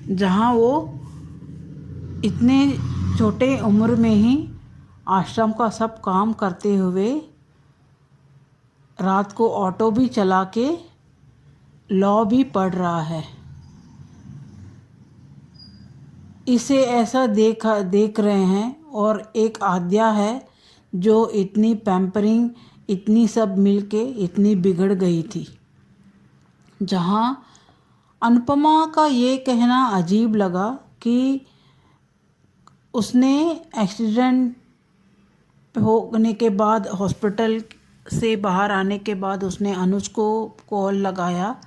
जहाँ वो इतने छोटे उम्र में ही आश्रम का सब काम करते हुए रात को ऑटो भी चला के लॉ भी पढ़ रहा है। इसे ऐसा देख रहे हैं। और एक आद्या है जो इतनी पैम्परिंग, इतनी सब मिलके इतनी बिगड़ गई थी। जहाँ अनुपमा का ये कहना अजीब लगा कि उसने एक्सीडेंट होने के बाद, हॉस्पिटल से बाहर आने के बाद उसने अनुज को कॉल लगाया,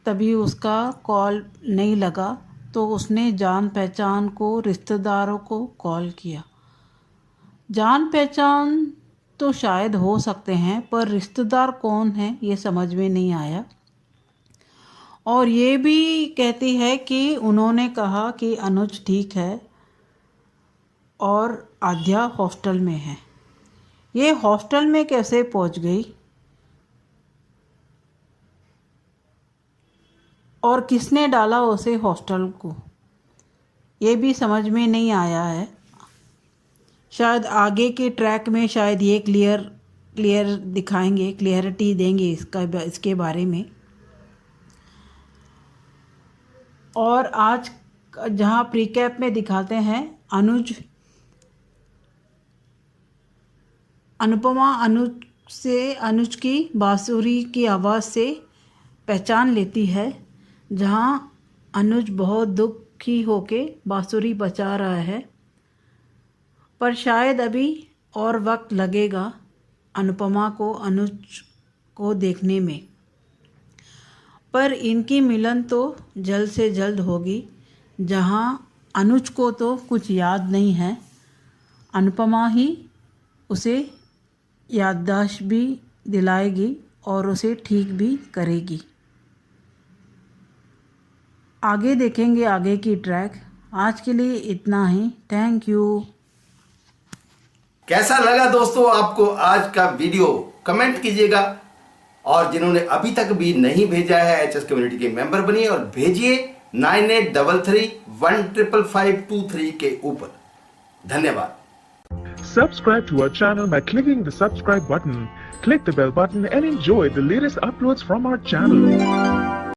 तभी उसका कॉल नहीं लगा तो उसने जान पहचान को, रिश्तेदारों को कॉल किया। जान पहचान तो शायद हो सकते हैं, पर रिश्तेदार कौन है ये समझ में नहीं आया। और ये भी कहती है कि उन्होंने कहा कि अनुज ठीक है और आद्या हॉस्टल में है। ये हॉस्टल में कैसे पहुंच गई और किसने डाला उसे हॉस्टल को, ये भी समझ में नहीं आया है। शायद आगे के ट्रैक में शायद ये क्लियर दिखाएंगे, क्लियरिटी देंगे इसके बारे में। और आज जहाँ प्रीकैप में दिखाते हैं अनुपमा अनुज की बांसुरी की आवाज़ से पहचान लेती है, जहाँ अनुज बहुत दुखी होके बांसुरी बजा रहा है। पर शायद अभी और वक्त लगेगा अनुपमा को अनुज को देखने में, पर इनकी मिलन तो जल्द से जल्द होगी। जहाँ अनुज को तो कुछ याद नहीं है, अनुपमा ही उसे याददाश्त भी दिलाएगी और उसे ठीक भी करेगी। आगे देखेंगे आगे की ट्रैक। आज के लिए इतना ही। Thank you. कैसा लगा दोस्तों आपको आज का वीडियो, कमेंट कीजिएगा। और जिन्होंने अभी तक भी नहीं भेजा है एचएस कम्युनिटी के मेंबर बनिए और भेजिए 9833155523 के ऊपर। धन्यवाद। Subscribe to our channel by clicking the subscribe button. Click the bell button and enjoy the latest uploads from our channel.